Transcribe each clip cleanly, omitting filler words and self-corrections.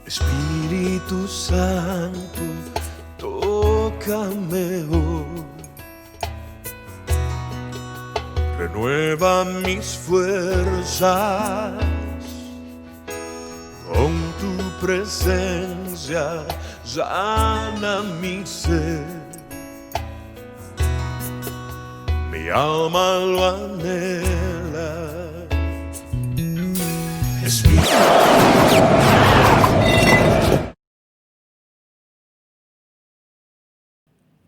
Espíritu Santo, tócame hoy, renueva mis fuerzas con tu presencia, sana mi ser, mi alma lo anhela. Espíritu.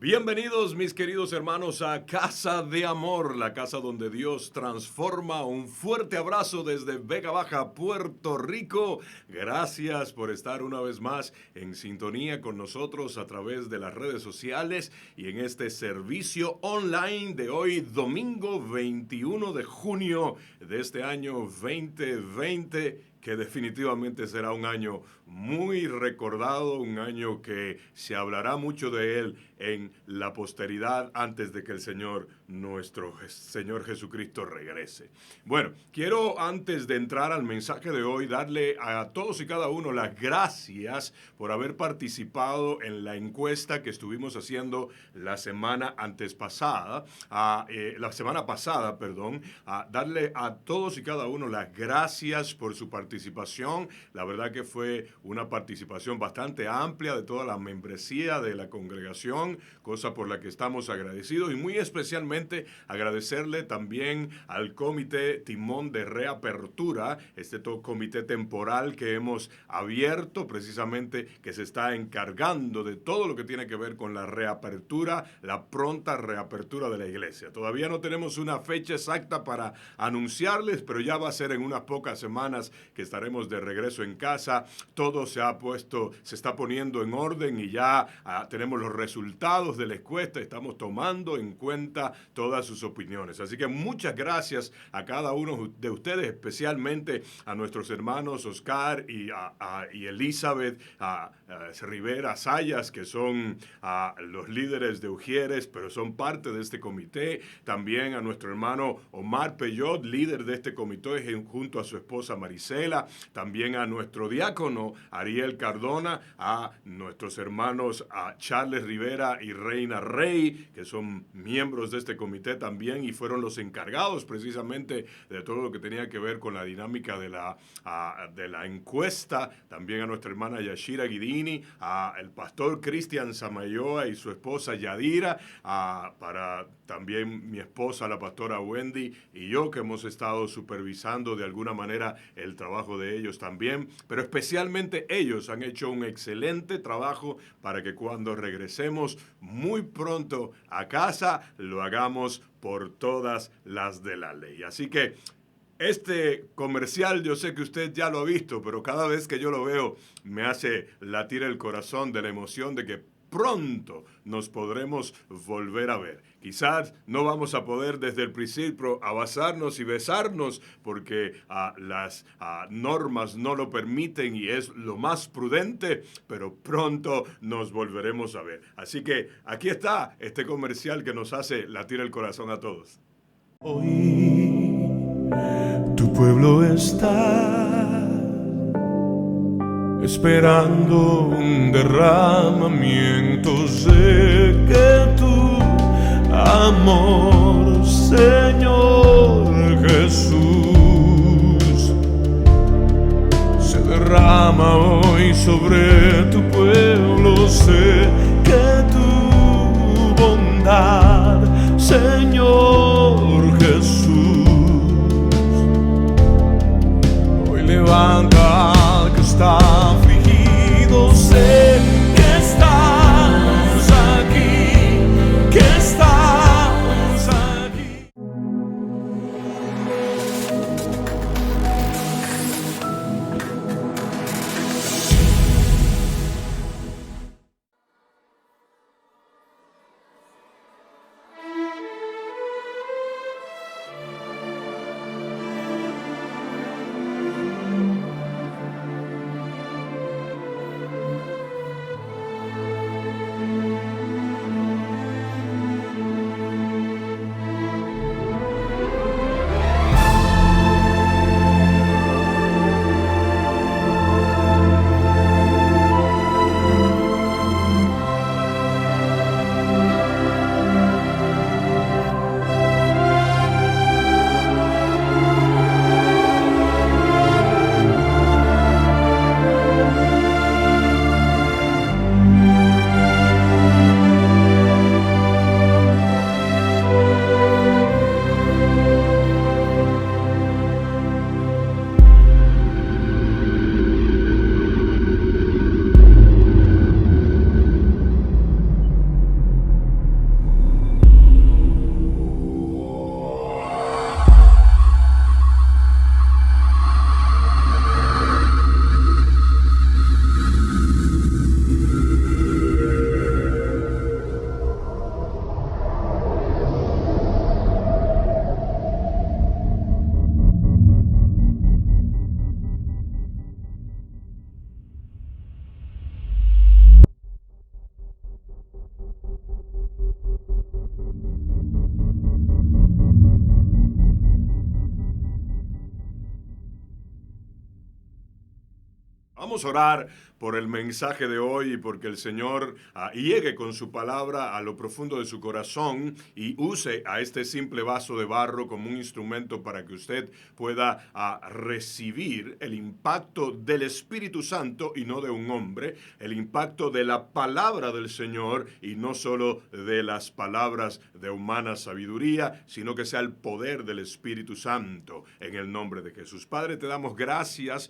Bienvenidos mis queridos hermanos a Casa de Amor, la casa donde Dios transforma. Un fuerte abrazo desde Vega Baja, Puerto Rico. Gracias por estar una vez más en sintonía con nosotros a través de las redes sociales y en este servicio online de hoy, domingo 21 de junio de este año 2020. Que definitivamente será un año muy recordado, un año que se hablará mucho de él en la posteridad antes de que el Señor, nuestro Señor Jesucristo, regrese. Bueno, quiero antes de entrar al mensaje de hoy darle a todos y cada uno las gracias por haber participado en la encuesta que estuvimos haciendo la semana pasada, darle a todos y cada uno las gracias por su participación. La verdad que fue una participación bastante amplia de toda la membresía de la congregación, cosa por la que estamos agradecidos y muy especialmente agradecerle también al comité Timón de Reapertura, este comité temporal que hemos abierto precisamente, que se está encargando de todo lo que tiene que ver con la reapertura, la pronta reapertura de la iglesia. Todavía no tenemos una fecha exacta para anunciarles, pero ya va a ser en unas pocas semanas que estaremos de regreso en casa. Todo se está poniendo en orden y ya tenemos los resultados de la encuesta. Estamos tomando en cuenta todas sus opiniones. Así que muchas gracias a cada uno de ustedes, especialmente a nuestros hermanos Oscar y Elizabeth Rivera Sayas, que son los líderes de Ujieres, pero son parte de este comité. También a nuestro hermano Omar Peyot, líder de este comité, junto a su esposa Marisela. También a nuestro diácono Ariel Cardona, a nuestros hermanos Charles Rivera y Reina Rey, que son miembros de este comité también y fueron los encargados precisamente de todo lo que tenía que ver con la dinámica de la encuesta. También a nuestra hermana Yashira Guidini, a el pastor Cristian Samayoa y su esposa Yadira, para también mi esposa, la pastora Wendy, y yo, que hemos estado supervisando de alguna manera el trabajo de ellos también, pero especialmente ellos han hecho un excelente trabajo para que cuando regresemos muy pronto a casa lo hagamos por todas las de la ley. Así que este comercial yo sé que usted ya lo ha visto, pero cada vez que yo lo veo me hace latir el corazón de la emoción de que pronto nos podremos volver a ver. Quizás no vamos a poder desde el principio abrazarnos y besarnos porque las normas no lo permiten y es lo más prudente, pero pronto nos volveremos a ver. Así que aquí está este comercial que nos hace latir el corazón a todos. Hoy tu pueblo está esperando un derramamiento. Sé que tu amor, Señor Jesús, se derrama hoy sobre tu pueblo. Sé que tu bondad, Señor Jesús, hoy levanta al que está afligido. Sé que estamos aquí, que estamos aquí. Vamos a orar por el mensaje de hoy y porque el Señor llegue con su palabra a lo profundo de su corazón y use a este simple vaso de barro como un instrumento para que usted pueda recibir el impacto del Espíritu Santo y no de un hombre, el impacto de la palabra del Señor y no solo de las palabras de humana sabiduría, sino que sea el poder del Espíritu Santo en el nombre de Jesús. Padre, te damos gracias.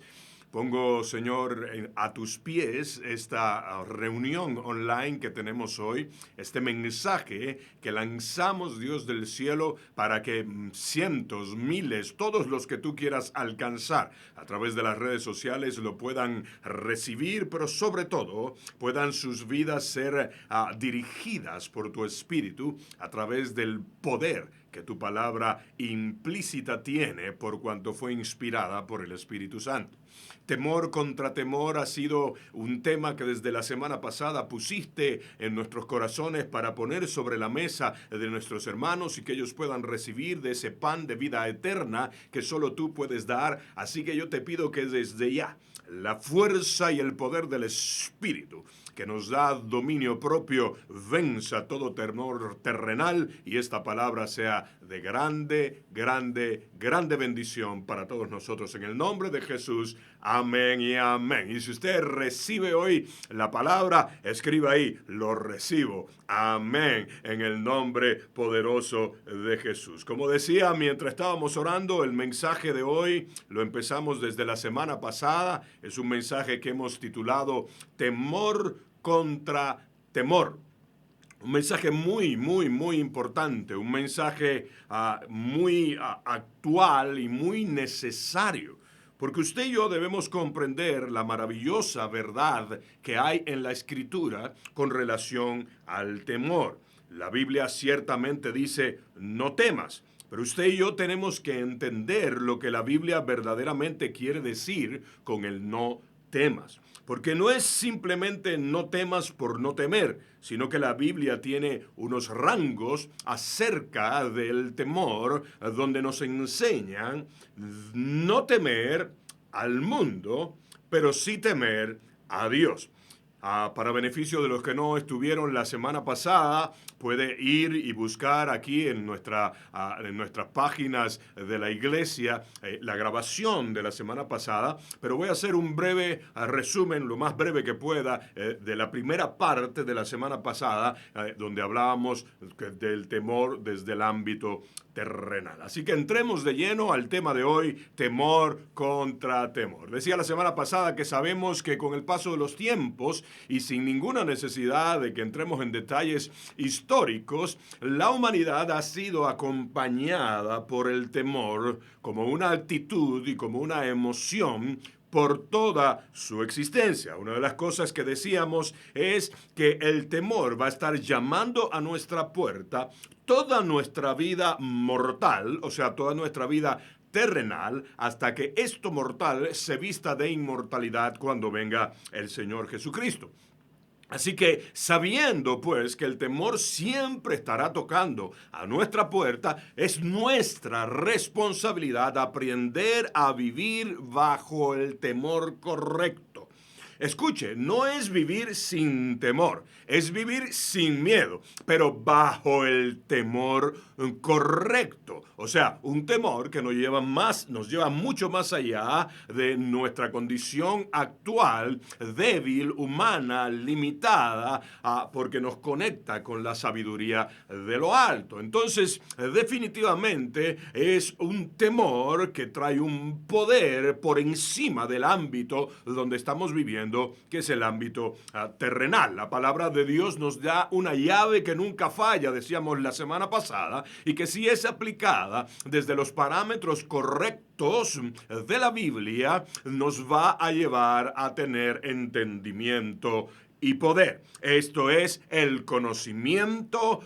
Pongo, Señor, a tus pies esta reunión online que tenemos hoy, este mensaje que lanzamos, Dios del cielo, para que cientos, miles, todos los que tú quieras alcanzar a través de las redes sociales lo puedan recibir, pero sobre todo puedan sus vidas ser dirigidas por tu Espíritu a través del poder que tu palabra implícita tiene por cuanto fue inspirada por el Espíritu Santo. Temor contra temor ha sido un tema que desde la semana pasada pusiste en nuestros corazones para poner sobre la mesa de nuestros hermanos y que ellos puedan recibir de ese pan de vida eterna que solo tú puedes dar. Así que yo te pido que desde ya la fuerza y el poder del Espíritu que nos da dominio propio venza todo temor terrenal y esta palabra sea de grande, grande, grande bendición para todos nosotros en el nombre de Jesús. Amén y amén. Y si usted recibe hoy la palabra, escriba ahí, lo recibo. Amén. En el nombre poderoso de Jesús. Como decía, mientras estábamos orando, el mensaje de hoy lo empezamos desde la semana pasada. Es un mensaje que hemos titulado Temor contra temor. Un mensaje muy, muy, muy importante, un mensaje muy actual y muy necesario, porque usted y yo debemos comprender la maravillosa verdad que hay en la Escritura con relación al temor. La Biblia ciertamente dice, no temas. Pero usted y yo tenemos que entender lo que la Biblia verdaderamente quiere decir con el no temas. Porque no es simplemente no temas por no temer, sino que la Biblia tiene unos rangos acerca del temor donde nos enseñan no temer al mundo, pero sí temer a Dios. Para beneficio de los que no estuvieron la semana pasada, puede ir y buscar aquí en nuestras páginas de la iglesia la grabación de la semana pasada, pero voy a hacer un breve resumen, lo más breve que pueda, de la primera parte de la semana pasada, donde hablábamos del temor desde el ámbito terrenal. Así que entremos de lleno al tema de hoy, temor contra temor. Decía la semana pasada que sabemos que con el paso de los tiempos y sin ninguna necesidad de que entremos en detalles históricos, la humanidad ha sido acompañada por el temor como una actitud y como una emoción por toda su existencia. Una de las cosas que decíamos es que el temor va a estar llamando a nuestra puerta toda nuestra vida mortal, o sea, toda nuestra vida terrenal, hasta que esto mortal se vista de inmortalidad cuando venga el Señor Jesucristo. Así que sabiendo pues que el temor siempre estará tocando a nuestra puerta, es nuestra responsabilidad aprender a vivir bajo el temor correcto. Escuche, no es vivir sin temor, es vivir sin miedo, pero bajo el temor correcto. O sea, un temor que nos lleva mucho más allá de nuestra condición actual, débil, humana, limitada, porque nos conecta con la sabiduría de lo alto. Entonces, definitivamente es un temor que trae un poder por encima del ámbito donde estamos viviendo, que es el ámbito terrenal. La palabra de Dios nos da una llave que nunca falla, decíamos la semana pasada, y que si es aplicada desde los parámetros correctos de la Biblia, nos va a llevar a tener entendimiento y poder. Esto es el conocimiento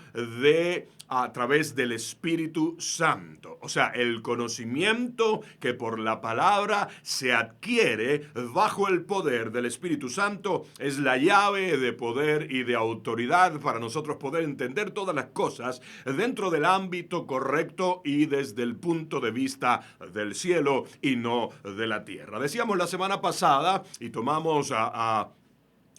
a través del Espíritu Santo. O sea, el conocimiento que por la palabra se adquiere bajo el poder del Espíritu Santo es la llave de poder y de autoridad para nosotros poder entender todas las cosas dentro del ámbito correcto y desde el punto de vista del cielo y no de la tierra. Decíamos la semana pasada y tomamos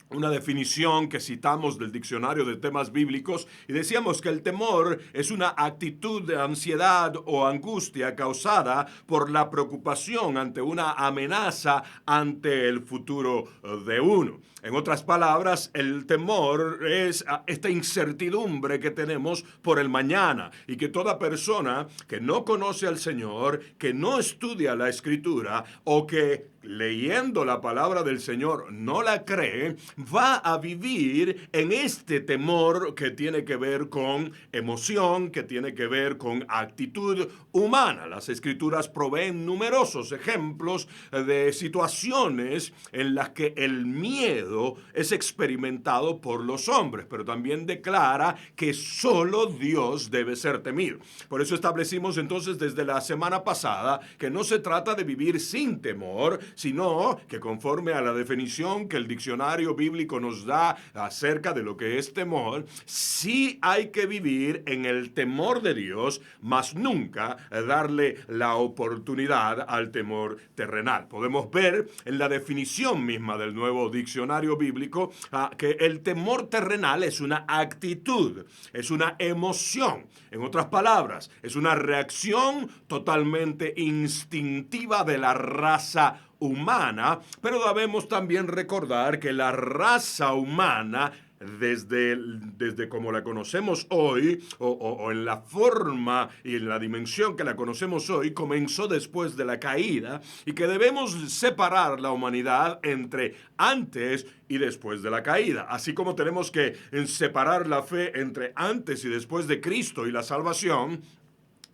una definición que citamos del diccionario de temas bíblicos y decíamos que el temor es una actitud de ansiedad o angustia causada por la preocupación ante una amenaza ante el futuro de uno. En otras palabras, el temor es esta incertidumbre que tenemos por el mañana y que toda persona que no conoce al Señor, que no estudia la Escritura o que leyendo la palabra del Señor no la cree, va a vivir en este temor que tiene que ver con emoción, que tiene que ver con actitud humana. Las Escrituras proveen numerosos ejemplos de situaciones en las que el miedo es experimentado por los hombres, pero también declara que solo Dios debe ser temido. Por eso establecimos entonces desde la semana pasada que no se trata de vivir sin temor, sino que conforme a la definición que el diccionario bíblico nos da acerca de lo que es temor, sí hay que vivir en el temor de Dios, mas nunca darle la oportunidad al temor terrenal. Podemos ver en la definición misma del nuevo diccionario bíblico que el temor terrenal es una actitud, es una emoción. En otras palabras, es una reacción totalmente instintiva de la raza humana, pero debemos también recordar que la raza humana desde como la conocemos hoy o en la forma y en la dimensión que la conocemos hoy comenzó después de la caída y que debemos separar la humanidad entre antes y después de la caída, así como tenemos que separar la fe entre antes y después de Cristo y la salvación.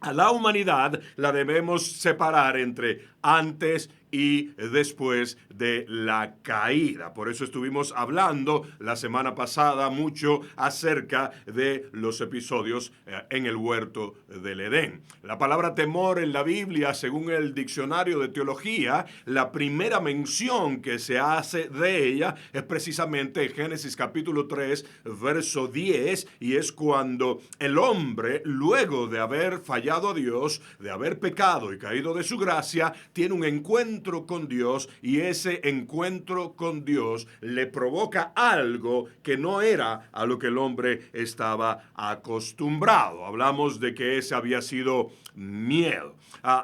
A la humanidad la debemos separar entre antes y después de la caída. Por eso estuvimos hablando la semana pasada mucho acerca de los episodios en el huerto del Edén. La palabra temor en la Biblia, según el diccionario de teología, la primera mención que se hace de ella es precisamente Génesis capítulo 3, verso 10, y es cuando el hombre, luego de haber fallado a Dios, de haber pecado y caído de su gracia, tiene un encuentro con Dios, y ese encuentro con Dios le provoca algo que no era a lo que el hombre estaba acostumbrado. Hablamos de que ese había sido miedo.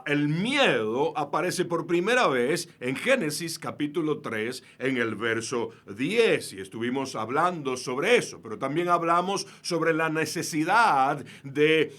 El miedo aparece por primera vez en Génesis capítulo 3 en el verso 10 y estuvimos hablando sobre eso, pero también hablamos sobre la necesidad de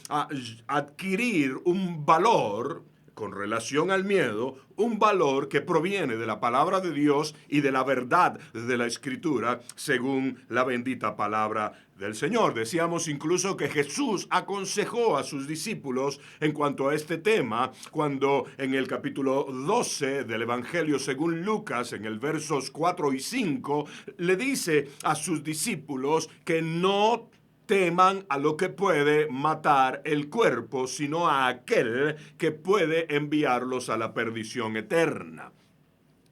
adquirir un valor con relación al miedo, un valor que proviene de la palabra de Dios y de la verdad de la Escritura, según la bendita palabra del Señor. Decíamos incluso que Jesús aconsejó a sus discípulos en cuanto a este tema, cuando en el capítulo 12 del Evangelio según Lucas, en el versos 4 y 5, le dice a sus discípulos que no teman a lo que puede matar el cuerpo, sino a aquel que puede enviarlos a la perdición eterna.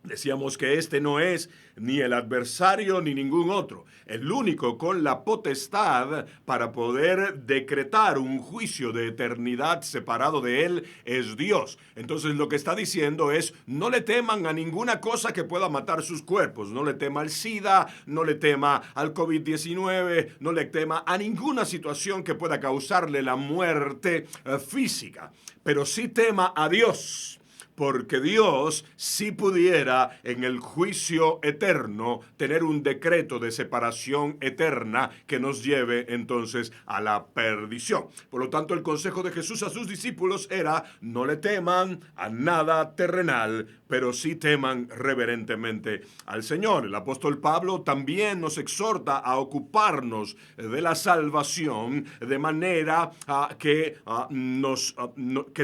Decíamos que este no es ni el adversario ni ningún otro. El único con la potestad para poder decretar un juicio de eternidad separado de él es Dios. Entonces lo que está diciendo es: no le teman a ninguna cosa que pueda matar sus cuerpos. No le tema al SIDA, no le tema al COVID-19, no le tema a ninguna situación que pueda causarle la muerte física. Pero sí tema a Dios. Porque Dios sí pudiera en el juicio eterno tener un decreto de separación eterna que nos lleve entonces a la perdición. Por lo tanto, el consejo de Jesús a sus discípulos era: no le teman a nada terrenal, pero sí teman reverentemente al Señor. El apóstol Pablo también nos exhorta a ocuparnos de la salvación de manera que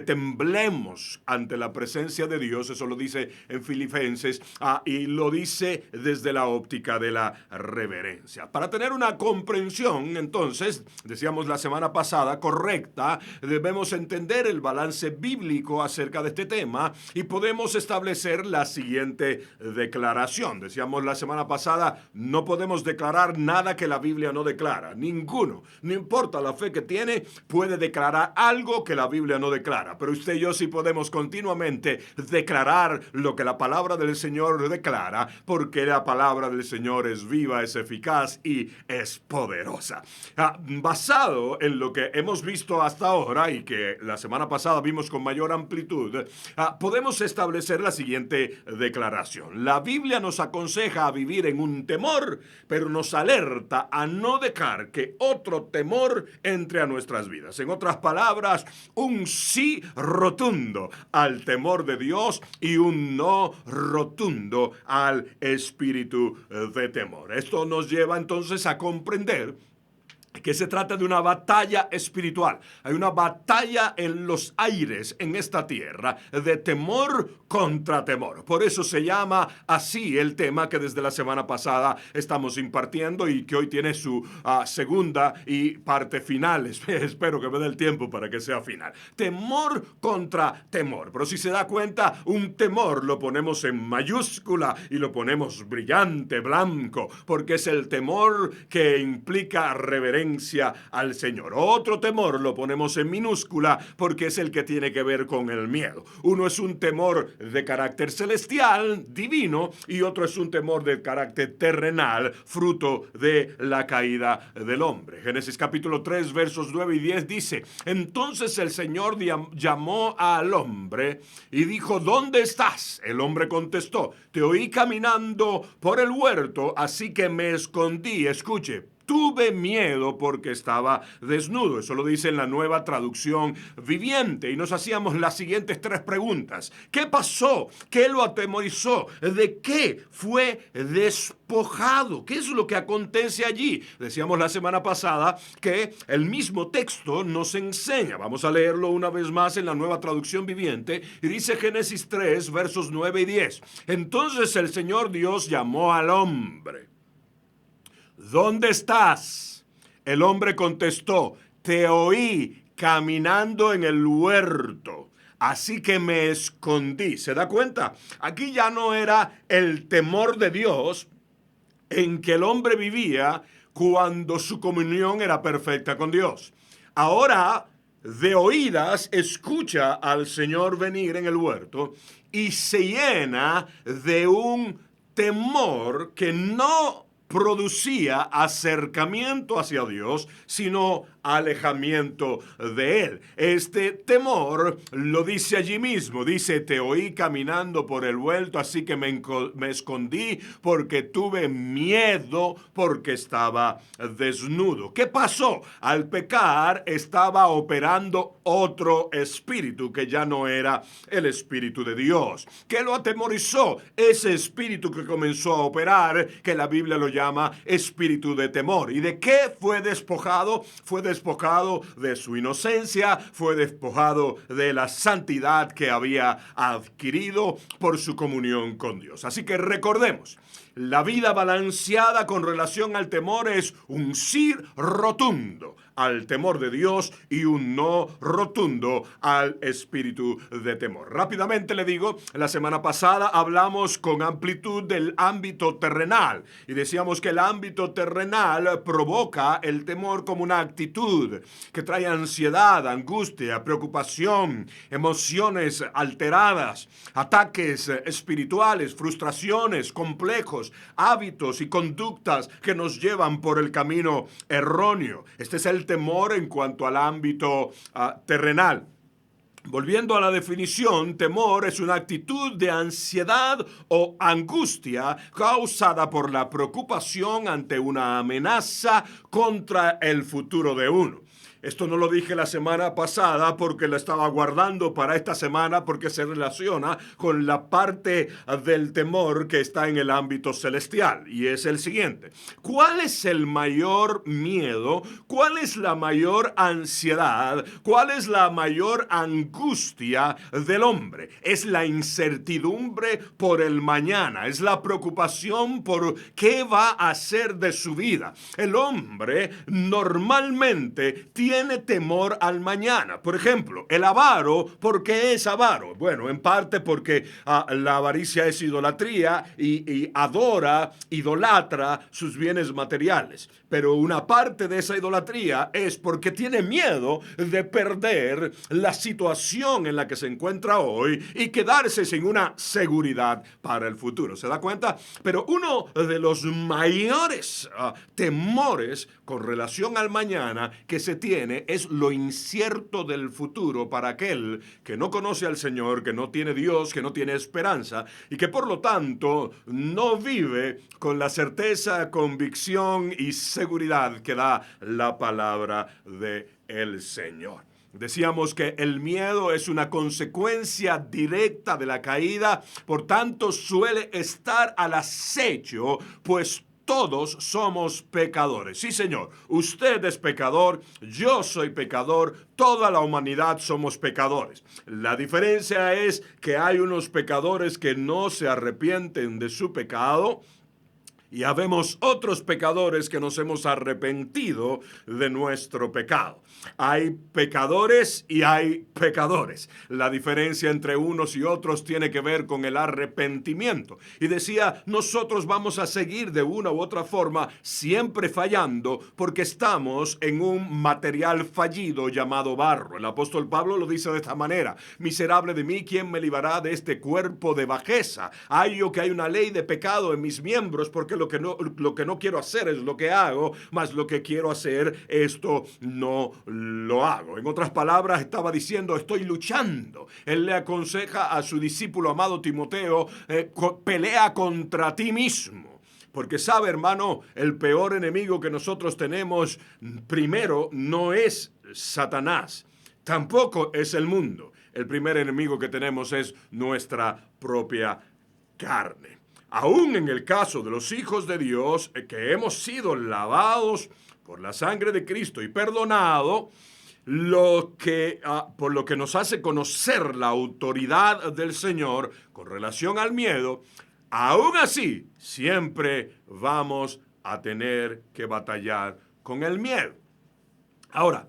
temblemos ante la presencia de Dios. Eso lo dice en Filipenses y lo dice desde la óptica de la reverencia. Para tener una comprensión, entonces, decíamos la semana pasada, correcta, debemos entender el balance bíblico acerca de este tema y podemos establecer la siguiente declaración. Decíamos la semana pasada, no podemos declarar nada que la Biblia no declara. Ninguno, no importa la fe que tiene, puede declarar algo que la Biblia no declara. Pero usted y yo sí podemos continuamente declarar lo que la palabra del Señor declara, porque la palabra del Señor es viva, es eficaz y es poderosa. Basado en lo que hemos visto hasta ahora y que la semana pasada vimos con mayor amplitud, podemos establecer la siguiente declaración. La Biblia nos aconseja a vivir en un temor, pero nos alerta a no dejar que otro temor entre a nuestras vidas. En otras palabras, un sí rotundo al temor de Dios y un no rotundo al espíritu de temor. Esto nos lleva entonces a comprender que se trata de una batalla espiritual. Hay una batalla en los aires, en esta tierra, de temor contra temor. Por eso se llama así el tema que desde la semana pasada estamos impartiendo y que hoy tiene su segunda y parte final. Espero que me dé el tiempo para que sea final. Temor contra temor. Pero si se da cuenta, un temor lo ponemos en mayúscula y lo ponemos brillante, blanco, porque es el temor que implica reverencia al Señor. Otro temor lo ponemos en minúscula porque es el que tiene que ver con el miedo. Uno es un temor de carácter celestial, divino, y otro es un temor de carácter terrenal, fruto de la caída del hombre. Génesis capítulo 3, versos 9 y 10 dice: entonces el Señor llamó al hombre y dijo: ¿dónde estás? El hombre contestó: te oí caminando por el huerto, así que me escondí. Escuche, tuve miedo porque estaba desnudo. Eso lo dice en la Nueva Traducción Viviente. Y nos hacíamos las siguientes 3 preguntas. ¿Qué pasó? ¿Qué lo atemorizó? ¿De qué fue despojado? ¿Qué es lo que acontece allí? Decíamos la semana pasada que el mismo texto nos enseña. Vamos a leerlo una vez más en la Nueva Traducción Viviente. Y dice Génesis 3, versos 9 y 10. Entonces el Señor Dios llamó al hombre. ¿Dónde estás? El hombre contestó, te oí caminando en el huerto, así que me escondí. ¿Se da cuenta? Aquí ya no era el temor de Dios en que el hombre vivía cuando su comunión era perfecta con Dios. Ahora, de oídas, escucha al Señor venir en el huerto y se llena de un temor que no producía acercamiento hacia Dios, sino alejamiento de Él. Este temor lo dice allí mismo. Dice, te oí caminando por el huerto, así que me escondí porque tuve miedo porque estaba desnudo. ¿Qué pasó? Al pecar estaba operando otro espíritu que ya no era el espíritu de Dios. ¿Qué lo atemorizó? Ese espíritu que comenzó a operar, que la Biblia lo llama espíritu de temor. ¿Y de qué fue despojado? Fue despojado de su inocencia, fue despojado de la santidad que había adquirido por su comunión con Dios. Así que recordemos, la vida balanceada con relación al temor es un sí rotundo al temor de Dios y un no rotundo al espíritu de temor. Rápidamente le digo, la semana pasada hablamos con amplitud del ámbito terrenal y decíamos que el ámbito terrenal provoca el temor como una actitud que trae ansiedad, angustia, preocupación, emociones alteradas, ataques espirituales, frustraciones, complejos, hábitos y conductas que nos llevan por el camino erróneo. Este es el temor en cuanto al ámbito terrenal. Volviendo a la definición, temor es una actitud de ansiedad o angustia causada por la preocupación ante una amenaza contra el futuro de uno. Esto no lo dije la semana pasada porque lo estaba guardando para esta semana porque se relaciona con la parte del temor que está en el ámbito celestial. Y es el siguiente. ¿Cuál es el mayor miedo? ¿Cuál es la mayor ansiedad? ¿Cuál es la mayor angustia del hombre? Es la incertidumbre por el mañana. Es la preocupación por qué va a hacer de su vida. El hombre normalmente tiene temor al mañana. Por ejemplo, el avaro, ¿por qué es avaro? Bueno, en parte porque la avaricia es idolatría y idolatra sus bienes materiales. Pero una parte de esa idolatría es porque tiene miedo de perder la situación en la que se encuentra hoy y quedarse sin una seguridad para el futuro. ¿Se da cuenta? Pero uno de los mayores temores con relación al mañana que se tiene es lo incierto del futuro para aquel que no conoce al Señor, que no tiene Dios, que no tiene esperanza y que por lo tanto no vive con la certeza, convicción y seguridad que da la palabra del Señor. Decíamos que el miedo es una consecuencia directa de la caída, por tanto suele estar al acecho, pues todos somos pecadores. Sí, Señor, usted es pecador, yo soy pecador, toda la humanidad somos pecadores. La diferencia es que hay unos pecadores que no se arrepienten de su pecado, y habemos otros pecadores que nos hemos arrepentido de nuestro pecado. Hay pecadores y hay pecadores. La diferencia entre unos y otros tiene que ver con el arrepentimiento. Y decía, nosotros vamos a seguir de una u otra forma siempre fallando porque estamos en un material fallido llamado barro. El apóstol Pablo lo dice de esta manera: miserable de mí, ¿quién me librará de este cuerpo de bajeza? Hallo que hay una ley de pecado en mis miembros porque lo que no quiero hacer es lo que hago, mas lo que quiero hacer, esto no lo hago. En otras palabras, estaba diciendo, estoy luchando. Él le aconseja a su discípulo amado Timoteo, pelea contra ti mismo. Porque sabe, hermano, el peor enemigo que nosotros tenemos, primero, no es Satanás, tampoco es el mundo. El primer enemigo que tenemos es nuestra propia carne. Aún en el caso de los hijos de Dios, que hemos sido lavados por la sangre de Cristo y perdonado, por lo que nos hace conocer la autoridad del Señor con relación al miedo, aún así siempre vamos a tener que batallar con el miedo. Ahora,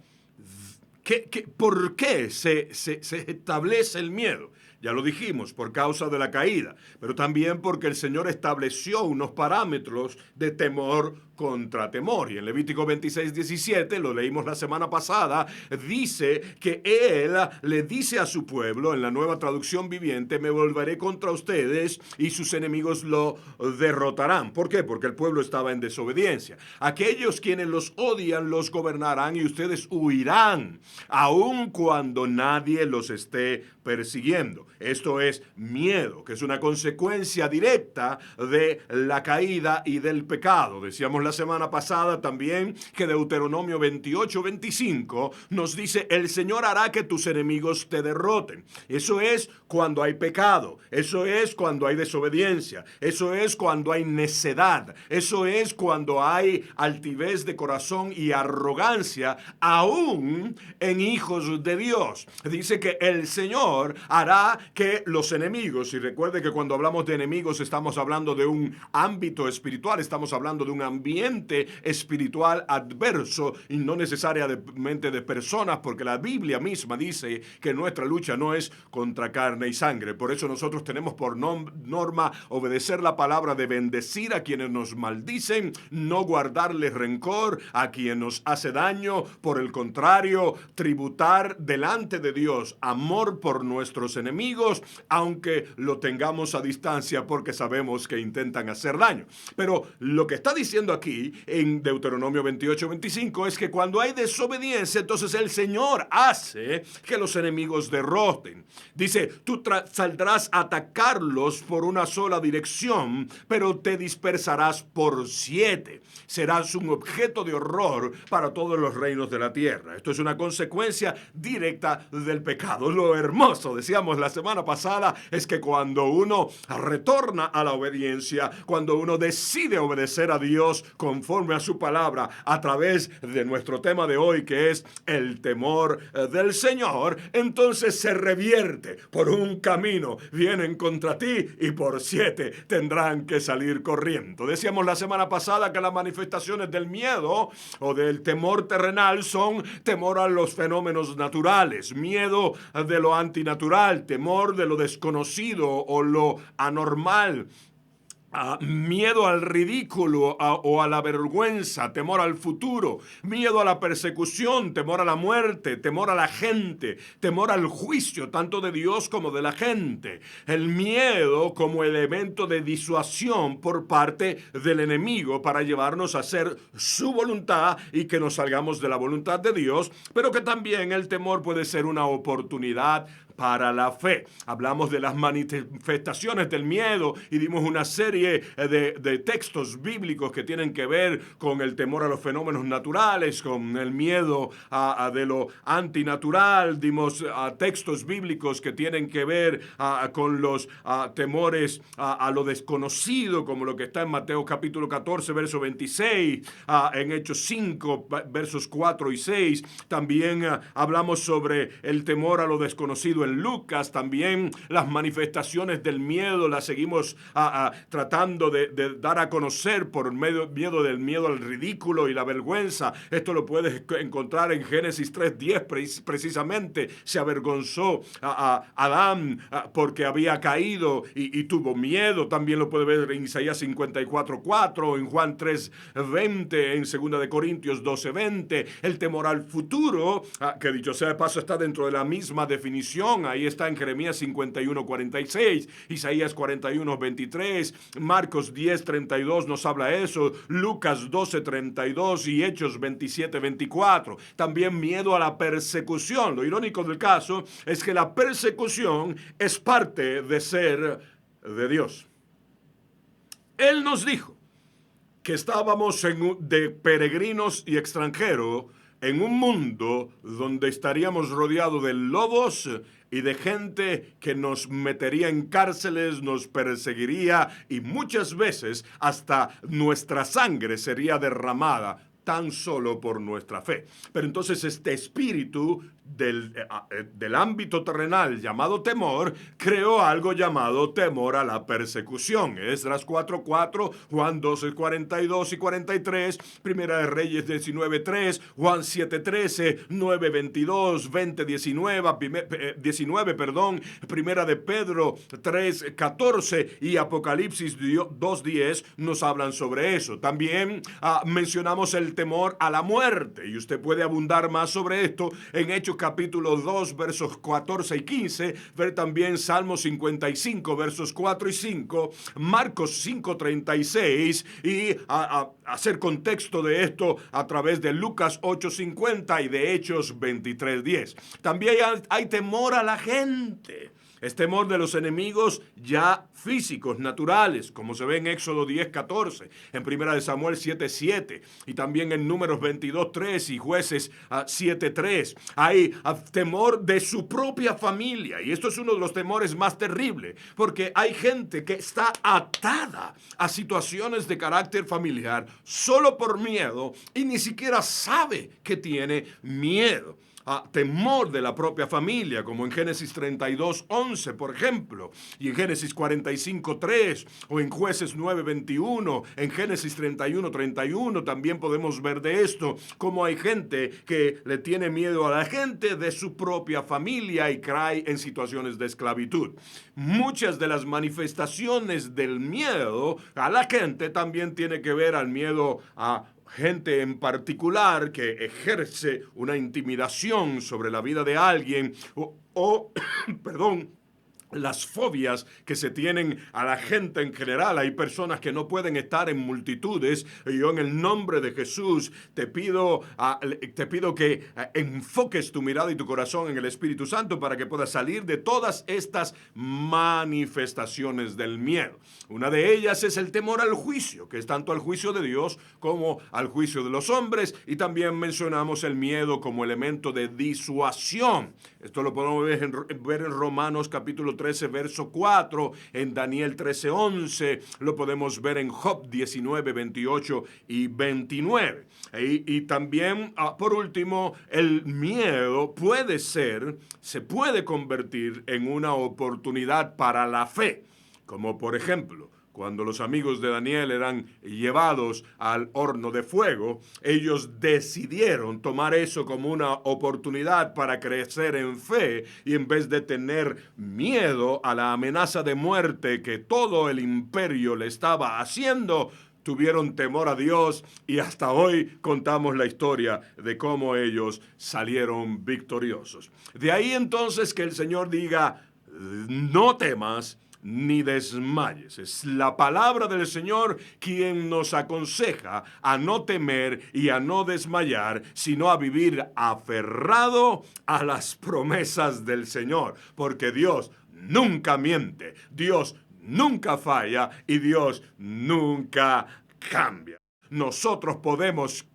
¿por qué se establece el miedo? Ya lo dijimos, por causa de la caída, pero también porque el Señor estableció unos parámetros de temor contra temor. Y en Levítico 26:17, lo leímos la semana pasada, dice que Él le dice a su pueblo, en la Nueva Traducción Viviente, me volveré contra ustedes y sus enemigos lo derrotarán. ¿Por qué? Porque el pueblo estaba en desobediencia. Aquellos quienes los odian los gobernarán y ustedes huirán, aun cuando nadie los esté persiguiendo. Esto es miedo, que es una consecuencia directa de la caída y del pecado. Decíamos la semana pasada también que Deuteronomio 28:25 nos dice, el Señor hará que tus enemigos te derroten. Eso es cuando hay pecado, eso es cuando hay desobediencia, eso es cuando hay necedad, eso es cuando hay altivez de corazón y arrogancia, aún en hijos de Dios. Dice que el Señor hará que los enemigos, y recuerde que cuando hablamos de enemigos estamos hablando de un ámbito espiritual, estamos hablando de un ambiente espiritual adverso y no necesariamente de personas, porque la Biblia misma dice que nuestra lucha no es contra carne y sangre. Por eso nosotros tenemos por norma obedecer la palabra de bendecir a quienes nos maldicen, no guardarles rencor a quien nos hace daño. Por el contrario, tributar delante de Dios amor por nuestros enemigos, aunque lo tengamos a distancia porque sabemos que intentan hacer daño. Pero lo que está diciendo aquí en Deuteronomio 28:25 es que cuando hay desobediencia, entonces el Señor hace que los enemigos derroten. Dice, tú saldrás a atacarlos por una sola dirección, pero te dispersarás por 7. Serás un objeto de horror para todos los reinos de la tierra. Esto es una consecuencia directa del pecado. Lo hermoso, decíamos la semana pasada, es que cuando uno retorna a la obediencia, cuando uno decide obedecer a Dios conforme a su palabra, a través de nuestro tema de hoy, que es el temor del Señor, entonces se revierte por un camino, vienen contra ti y por 7 tendrán que salir corriendo. Decíamos la semana pasada que las manifestaciones del miedo o del temor terrenal son temor a los fenómenos naturales, miedo de lo antinatural, temor de lo desconocido o lo anormal. Miedo al ridículo o a la vergüenza, temor al futuro, miedo a la persecución, temor a la muerte, temor a la gente, temor al juicio, tanto de Dios como de la gente. El miedo como elemento de disuasión por parte del enemigo para llevarnos a hacer su voluntad y que nos salgamos de la voluntad de Dios, pero que también el temor puede ser una oportunidad para la fe. Hablamos de las manifestaciones del miedo y dimos una serie de textos bíblicos que tienen que ver con el temor a los fenómenos naturales, con el miedo de lo antinatural. Dimos textos bíblicos que tienen que ver con los temores a lo desconocido, como lo que está en Mateo capítulo 14, verso 26, en Hechos 5, versos 4 y 6. También hablamos sobre el temor a lo desconocido en Lucas. También las manifestaciones del miedo las seguimos tratando de dar a conocer por miedo del miedo al ridículo y la vergüenza. Esto lo puedes encontrar en Génesis 3:10 precisamente. Se avergonzó a Adán porque había caído y tuvo miedo. También lo puede ver en Isaías 54:4, en Juan 3:20, en 2 de Corintios 12:20. El temor al futuro, que dicho sea de paso está dentro de la misma definición. Ahí está en Jeremías 51:46, Isaías 41:23, Marcos 10:32 nos habla eso, Lucas 12:32 y Hechos 27:24. También miedo a la persecución. Lo irónico del caso es que la persecución es parte de ser de Dios. Él nos dijo que estábamos de peregrinos y extranjeros en un mundo donde estaríamos rodeados de lobos y de gente que nos metería en cárceles, nos perseguiría y muchas veces hasta nuestra sangre sería derramada tan solo por nuestra fe. Pero entonces este espíritu del ámbito terrenal llamado temor creó algo llamado temor a la persecución. Esdras 4:4, Juan 12:42 y 43, Primera de Reyes 19:3, Juan 7:13, 9:22, 19, Primera de Pedro 3:14 y Apocalipsis 2:10 nos hablan sobre eso. También mencionamos el temor a la muerte y usted puede abundar más sobre esto en Hechos capítulo 2 versos 14 y 15, ver también Salmo 55 versos 4 y 5, Marcos 5:36 y hacer contexto de esto a través de Lucas 8:50 y de Hechos 23:10. También hay temor a la gente. Es temor de los enemigos ya físicos, naturales, como se ve en Éxodo 10:14, en Primera de Samuel 7:7 y también en Números 22:3 y Jueces 7:3. Hay temor de su propia familia y esto es uno de los temores más terribles porque hay gente que está atada a situaciones de carácter familiar solo por miedo y ni siquiera sabe que tiene miedo. Temor de la propia familia, como en Génesis 32:11, por ejemplo, y en Génesis 45:3, o en Jueces 9:21, en Génesis 31:31, también podemos ver de esto, cómo hay gente que le tiene miedo a la gente de su propia familia y cae en situaciones de esclavitud. Muchas de las manifestaciones del miedo a la gente también tiene que ver al miedo a gente en particular que ejerce una intimidación sobre la vida de alguien las fobias que se tienen a la gente en general. Hay personas que no pueden estar en multitudes y yo en el nombre de Jesús te pido que enfoques tu mirada y tu corazón en el Espíritu Santo para que puedas salir de todas estas manifestaciones del miedo. Una de ellas es el temor al juicio, que es tanto al juicio de Dios como al juicio de los hombres, y también mencionamos el miedo como elemento de disuasión. Esto lo podemos ver en Romanos capítulo 13, verso 4, en Daniel 13:11, lo podemos ver en Job 19, 28 y 29. Y también, por último, el miedo se puede convertir en una oportunidad para la fe, como por ejemplo, cuando los amigos de Daniel eran llevados al horno de fuego, ellos decidieron tomar eso como una oportunidad para crecer en fe y en vez de tener miedo a la amenaza de muerte que todo el imperio le estaba haciendo, tuvieron temor a Dios y hasta hoy contamos la historia de cómo ellos salieron victoriosos. De ahí entonces que el Señor diga, no temas ni desmayes. Es la palabra del Señor quien nos aconseja a no temer y a no desmayar, sino a vivir aferrado a las promesas del Señor, porque Dios nunca miente, Dios nunca falla y Dios nunca cambia. Nosotros podemos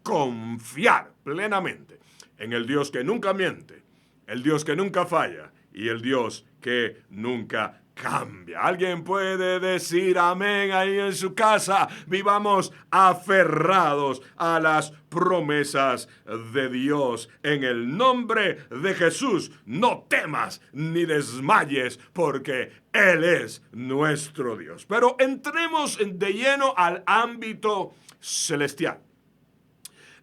confiar plenamente en el Dios que nunca miente, el Dios que nunca falla y el Dios que nunca cambia. Alguien puede decir amén ahí en su casa. Vivamos aferrados a las promesas de Dios. En el nombre de Jesús, no temas ni desmayes, porque Él es nuestro Dios. Pero entremos de lleno al ámbito celestial.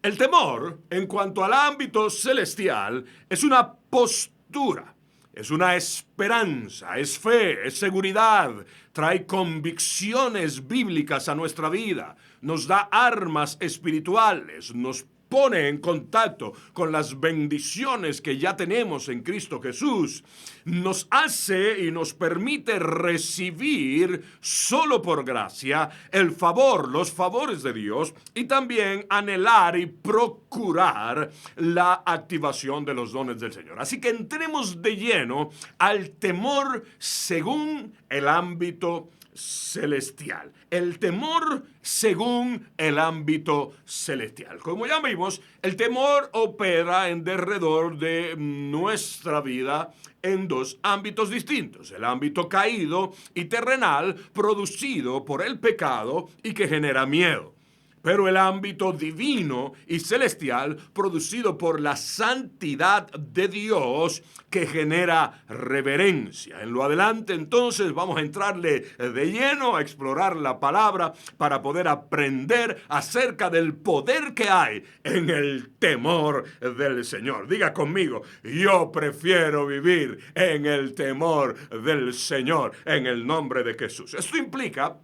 El temor, en cuanto al ámbito celestial, es una postura. Es una esperanza, es fe, es seguridad, trae convicciones bíblicas a nuestra vida, nos da armas espirituales, nos pone en contacto con las bendiciones que ya tenemos en Cristo Jesús, nos hace y nos permite recibir solo por gracia los favores de Dios y también anhelar y procurar la activación de los dones del Señor. Así que entremos de lleno al temor según el ámbito celestial. El temor según el ámbito celestial. Como ya vimos, el temor opera en derredor de nuestra vida en dos ámbitos distintos. El ámbito caído y terrenal, producido por el pecado y que genera miedo. Pero el ámbito divino y celestial, producido por la santidad de Dios, que genera reverencia. En lo adelante, entonces, vamos a entrarle de lleno a explorar la palabra para poder aprender acerca del poder que hay en el temor del Señor. Diga conmigo, yo prefiero vivir en el temor del Señor, en el nombre de Jesús. Esto implica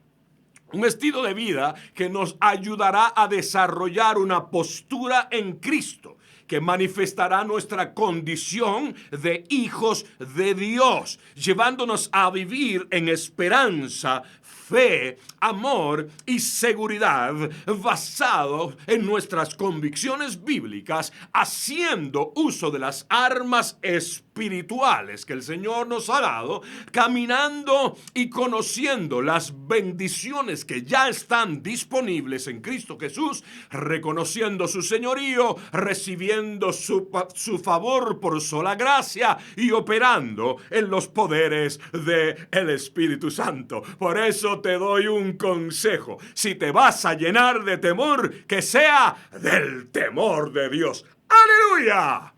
un estilo de vida que nos ayudará a desarrollar una postura en Cristo, que manifestará nuestra condición de hijos de Dios, llevándonos a vivir en esperanza, fe, amor y seguridad basado en nuestras convicciones bíblicas, haciendo uso de las armas espirituales que el Señor nos ha dado, caminando y conociendo las bendiciones que ya están disponibles en Cristo Jesús, reconociendo su señorío, recibiendo su favor por sola gracia y operando en los poderes del Espíritu Santo. Por eso te doy un consejo: si te vas a llenar de temor, que sea del temor de Dios. ¡Aleluya!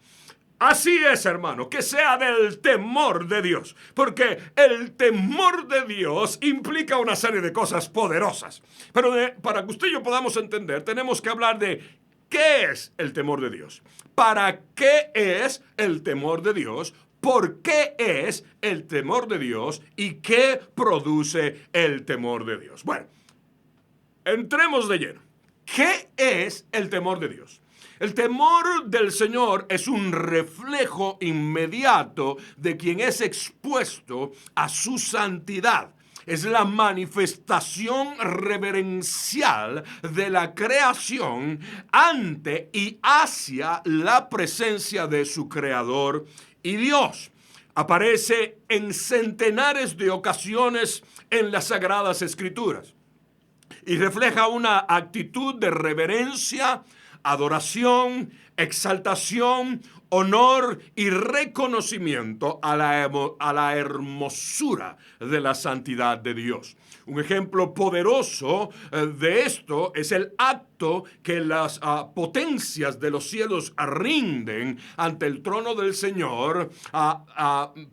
Así es, hermano, que sea del temor de Dios, porque el temor de Dios implica una serie de cosas poderosas. Pero para que usted y yo podamos entender, tenemos que hablar de qué es el temor de Dios, para qué es el temor de Dios, por qué es el temor de Dios y qué produce el temor de Dios. Bueno, entremos de lleno. ¿Qué es el temor de Dios? El temor del Señor es un reflejo inmediato de quien es expuesto a su santidad. Es la manifestación reverencial de la creación ante y hacia la presencia de su Creador y Dios. Aparece en centenares de ocasiones en las Sagradas Escrituras y refleja una actitud de reverencia, adoración, exaltación, honor y reconocimiento a la hermosura de la santidad de Dios. Un ejemplo poderoso de esto es el acto que las potencias de los cielos rinden ante el trono del Señor,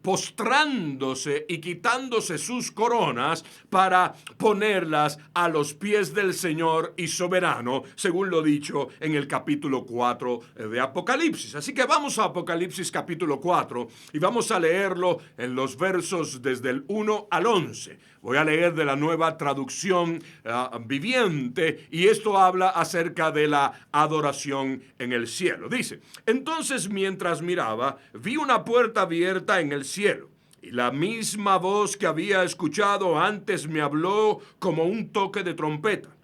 postrándose y quitándose sus coronas para ponerlas a los pies del Señor y soberano, según lo dicho en el capítulo 4 de Apocalipsis. Así que vamos a Apocalipsis capítulo 4 y vamos a leerlo en los versos desde el 1 al 11. Voy a leer de la Nueva Traducción Viviente, y esto habla acerca de la adoración en el cielo. Dice: entonces, mientras miraba, vi una puerta abierta en el cielo, y la misma voz que había escuchado antes me habló como un toque de trompeta.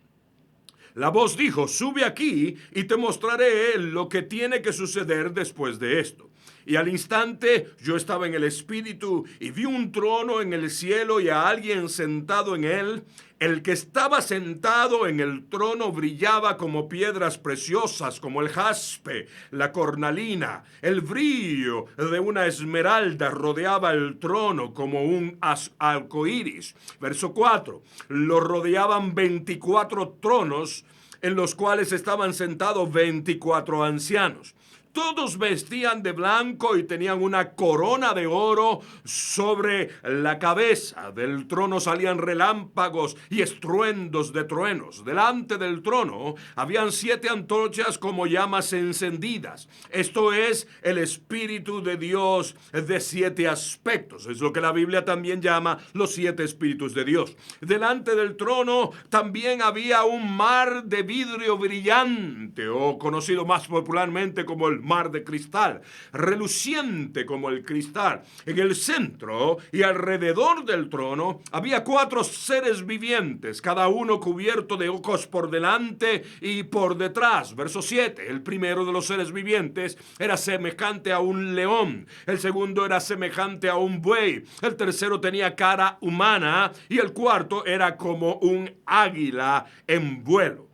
La voz dijo: sube aquí y te mostraré lo que tiene que suceder después de esto. Y al instante yo estaba en el Espíritu y vi un trono en el cielo y a alguien sentado en él. El que estaba sentado en el trono brillaba como piedras preciosas, como el jaspe, la cornalina. El brillo de una esmeralda rodeaba el trono como un arcoíris. Verso 4. Lo rodeaban 24 tronos, en los cuales estaban sentados 24 ancianos. Todos vestían de blanco y tenían una corona de oro sobre la cabeza. Del trono salían relámpagos y estruendos de truenos. Delante del trono habían 7 antorchas como llamas encendidas. Esto es el Espíritu de Dios de 7 aspectos. Es lo que la Biblia también llama los 7 Espíritus de Dios. Delante del trono también había un mar de vidrio brillante, o conocido más popularmente como el mar de cristal, reluciente como el cristal. En el centro y alrededor del trono había 4 seres vivientes, cada uno cubierto de ojos por delante y por detrás. Verso 7. El primero de los seres vivientes era semejante a un león, el segundo era semejante a un buey, el tercero tenía cara humana y el cuarto era como un águila en vuelo.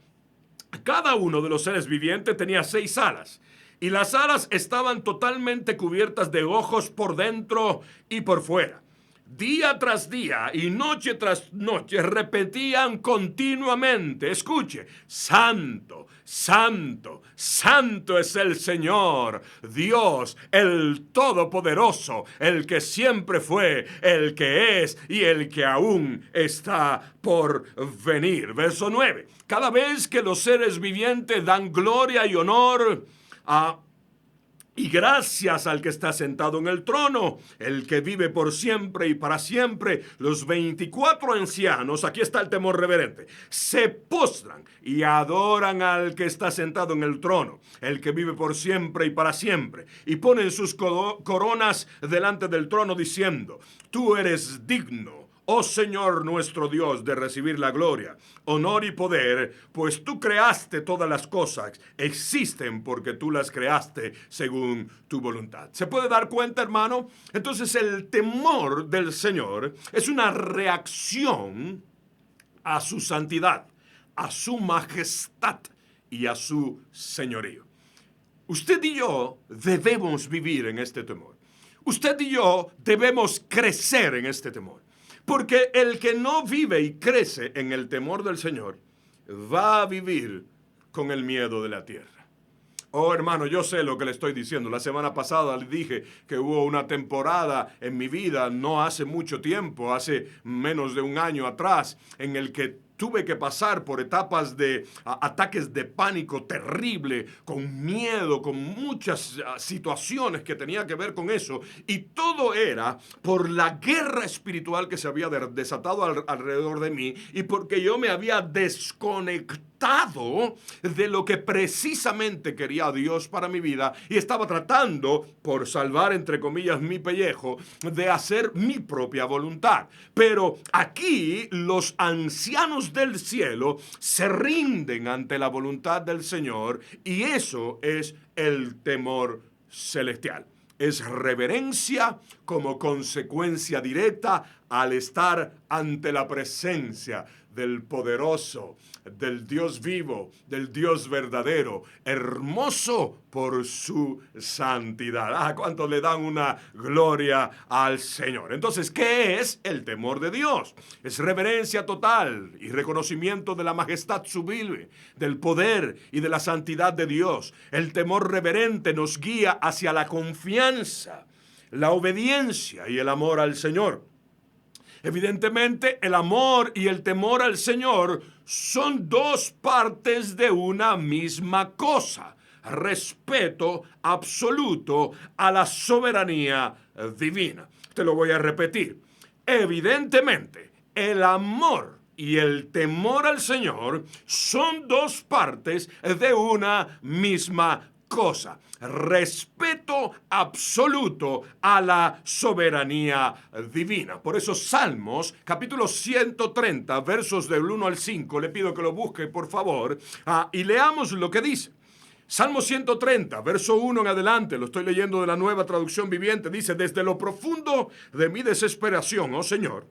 Cada uno de los seres vivientes tenía 6 alas, y las alas estaban totalmente cubiertas de ojos por dentro y por fuera. Día tras día y noche tras noche repetían continuamente, escuche, Santo, Santo, Santo es el Señor, Dios, el Todopoderoso, el que siempre fue, el que es y el que aún está por venir. Verso 9. Cada vez que los seres vivientes dan gloria y honor y gracias al que está sentado en el trono, el que vive por siempre y para siempre, los 24 ancianos, aquí está el temor reverente, se postran y adoran al que está sentado en el trono, el que vive por siempre y para siempre, y ponen sus coronas delante del trono diciendo, tú eres digno, oh Señor nuestro Dios, de recibir la gloria, honor y poder, pues tú creaste todas las cosas, existen porque tú las creaste según tu voluntad. ¿Se puede dar cuenta, hermano? Entonces el temor del Señor es una reacción a su santidad, a su majestad y a su señorío. Usted y yo debemos vivir en este temor. Usted y yo debemos crecer en este temor. Porque el que no vive y crece en el temor del Señor va a vivir con el miedo de la tierra. Oh, hermano, yo sé lo que le estoy diciendo. La semana pasada le dije que hubo una temporada en mi vida, no hace mucho tiempo, hace menos de un año atrás, en el que tuve que pasar por etapas de ataques de pánico terrible, con miedo, con muchas situaciones que tenía que ver con eso. Y todo era por la guerra espiritual que se había desatado alrededor de mí y porque yo me había desconectado de lo que precisamente quería Dios para mi vida y estaba tratando, por salvar entre comillas mi pellejo, de hacer mi propia voluntad. Pero aquí los ancianos del cielo se rinden ante la voluntad del Señor y eso es el temor celestial. Es reverencia como consecuencia directa al estar ante la presencia del poderoso, del Dios vivo, del Dios verdadero, hermoso por su santidad. ¿Cuántos le dan una gloria al Señor? Entonces, ¿qué es el temor de Dios? Es reverencia total y reconocimiento de la majestad sublime, del poder y de la santidad de Dios. El temor reverente nos guía hacia la confianza, la obediencia y el amor al Señor. Evidentemente, el amor y el temor al Señor son 2 partes de una misma cosa. Respeto absoluto a la soberanía divina. Te lo voy a repetir. Evidentemente, el amor y el temor al Señor son 2 partes de una misma cosa. Respeto absoluto a la soberanía divina. Por eso Salmos, capítulo 130, versos del 1 al 5, le pido que lo busque, por favor, y leamos lo que dice. Salmo 130, verso 1 en adelante, lo estoy leyendo de la Nueva Traducción Viviente, dice, desde lo profundo de mi desesperación, oh Señor,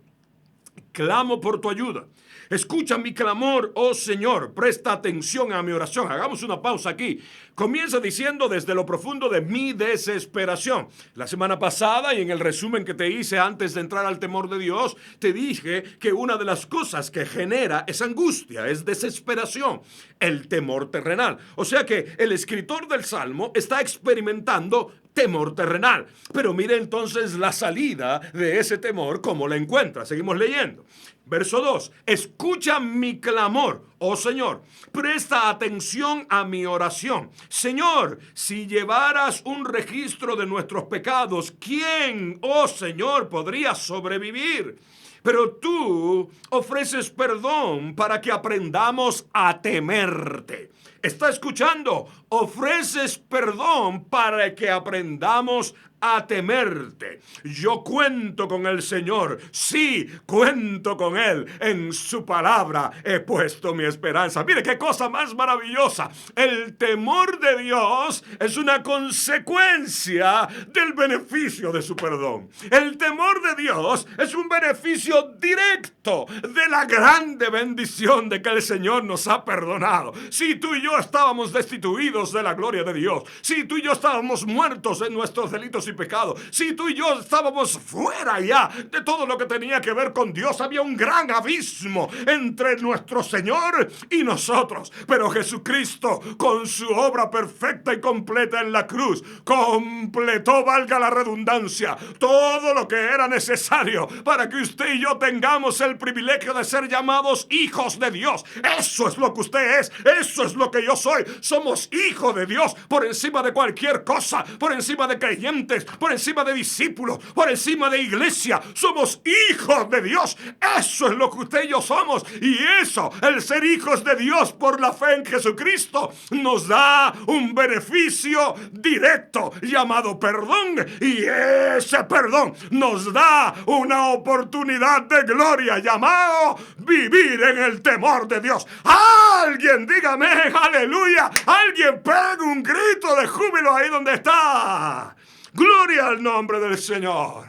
clamo por tu ayuda. Escucha mi clamor, oh Señor, presta atención a mi oración. Hagamos una pausa aquí. Comienza diciendo desde lo profundo de mi desesperación. La semana pasada y en el resumen que te hice antes de entrar al temor de Dios, te dije que una de las cosas que genera es angustia, es desesperación, el temor terrenal. O sea que el escritor del Salmo está experimentando temor terrenal. Pero mire entonces la salida de ese temor, ¿cómo la encuentra? Seguimos leyendo. Verso 2. Escucha mi clamor, oh Señor. Presta atención a mi oración. Señor, si llevaras un registro de nuestros pecados, ¿quién, oh Señor, podría sobrevivir? Pero tú ofreces perdón para que aprendamos a temerte. está escuchando, ofreces perdón para que aprendamos a temerte. Yo cuento con el Señor. Sí, cuento con Él. En su palabra he puesto mi esperanza. Mire qué cosa más maravillosa. El temor de Dios es una consecuencia del beneficio de su perdón. El temor de Dios es un beneficio directo de la grande bendición de que el Señor nos ha perdonado. Si tú y yo estábamos destituidos de la gloria de Dios, si tú y yo estábamos muertos en nuestros delitos y pecado, si tú y yo estábamos fuera ya de todo lo que tenía que ver con Dios, había un gran abismo entre nuestro Señor y nosotros. Pero Jesucristo, con su obra perfecta y completa en la cruz, completó, valga la redundancia, todo lo que era necesario para que usted y yo tengamos el privilegio de ser llamados hijos de Dios. Eso es lo que usted es, eso es lo que yo soy. Somos hijos de Dios por encima de cualquier cosa, por encima de creyentes, por encima de discípulos, por encima de iglesia. Somos hijos de Dios. Eso es lo que usted y yo somos. Y eso, el ser hijos de Dios por la fe en Jesucristo, nos da un beneficio directo llamado perdón. Y ese perdón nos da una oportunidad de gloria llamado vivir en el temor de Dios. Alguien dígame aleluya. Alguien pegue un grito de júbilo ahí donde está. Gloria al nombre del Señor.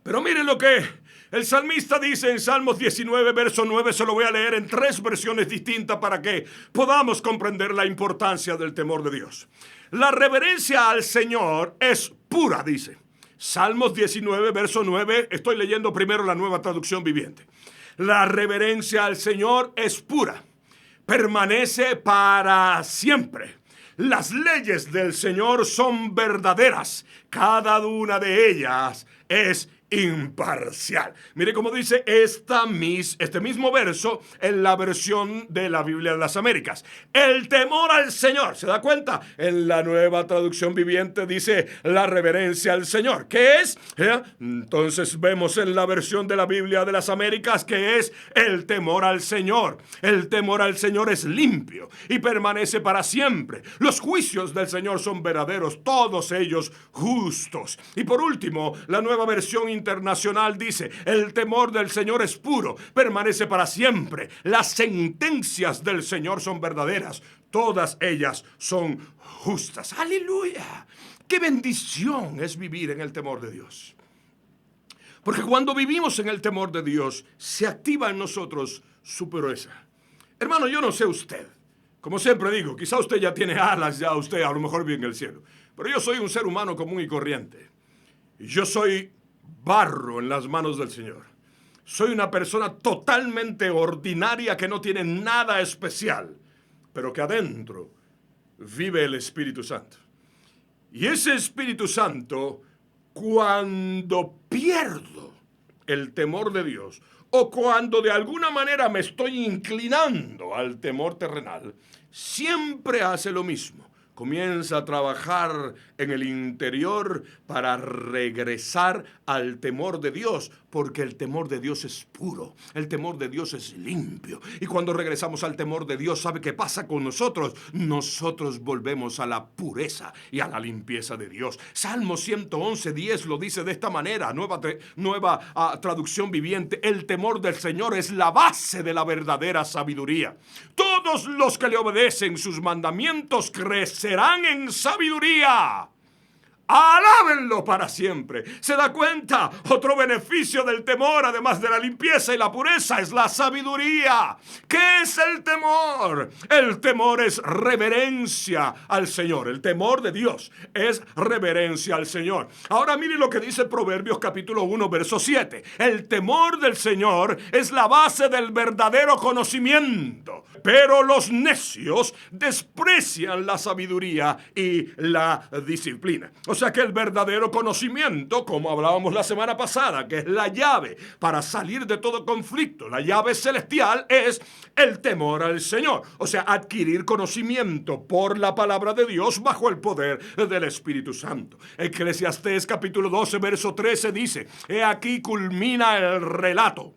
Pero miren lo que el salmista dice en Salmos 19, verso 9. Se lo voy a leer en 3 versiones distintas para que podamos comprender la importancia del temor de Dios. La reverencia al Señor es pura, dice. Salmos 19, verso 9. Estoy leyendo primero la Nueva Traducción Viviente. La reverencia al Señor es pura, permanece para siempre. Las leyes del Señor son verdaderas. Cada una de ellas es imparcial. Mire cómo dice este mismo verso en la versión de la Biblia de las Américas. El temor al Señor. ¿Se da cuenta? En la Nueva Traducción Viviente dice la reverencia al Señor. ¿Qué es? Entonces vemos en la versión de la Biblia de las Américas que es el temor al Señor. El temor al Señor es limpio y permanece para siempre. Los juicios del Señor son verdaderos, todos ellos justos. Y por último, la Nueva Versión Internacional dice, el temor del Señor es puro, permanece para siempre. Las sentencias del Señor son verdaderas, todas ellas son justas. ¡Aleluya! ¡Qué bendición es vivir en el temor de Dios! Porque cuando vivimos en el temor de Dios, se activa en nosotros su pureza. Hermano, yo no sé usted. Como siempre digo, quizá usted ya tiene alas, ya usted a lo mejor vive en el cielo. Pero yo soy un ser humano común y corriente. Y yo soy barro en las manos del Señor. Soy una persona totalmente ordinaria que no tiene nada especial, pero que adentro vive el Espíritu Santo. Y ese Espíritu Santo, cuando pierdo el temor de Dios, o cuando de alguna manera me estoy inclinando al temor terrenal, siempre hace lo mismo. Comienza a trabajar en el interior para regresar al temor de Dios, porque el temor de Dios es puro, el temor de Dios es limpio. Y cuando regresamos al temor de Dios, ¿sabe qué pasa con nosotros? Nosotros volvemos a la pureza y a la limpieza de Dios. Salmo 111, 10 lo dice de esta manera, nueva traducción viviente. El temor del Señor es la base de la verdadera sabiduría. Todos los que le obedecen sus mandamientos crecerán en sabiduría. Alábenlo para siempre. ¿Se da cuenta? Otro beneficio del temor, además de la limpieza y la pureza, es la sabiduría. ¿Qué es el temor? El temor es reverencia al Señor. El temor de Dios es reverencia al Señor. Ahora mire lo que dice Proverbios capítulo 1, verso 7. El temor del Señor es la base del verdadero conocimiento, pero los necios desprecian la sabiduría y la disciplina. O sea que el verdadero conocimiento, como hablábamos la semana pasada, que es la llave para salir de todo conflicto, la llave celestial es el temor al Señor. O sea, adquirir conocimiento por la palabra de Dios bajo el poder del Espíritu Santo. Eclesiastés capítulo 12, verso 13 dice, he aquí culmina el relato.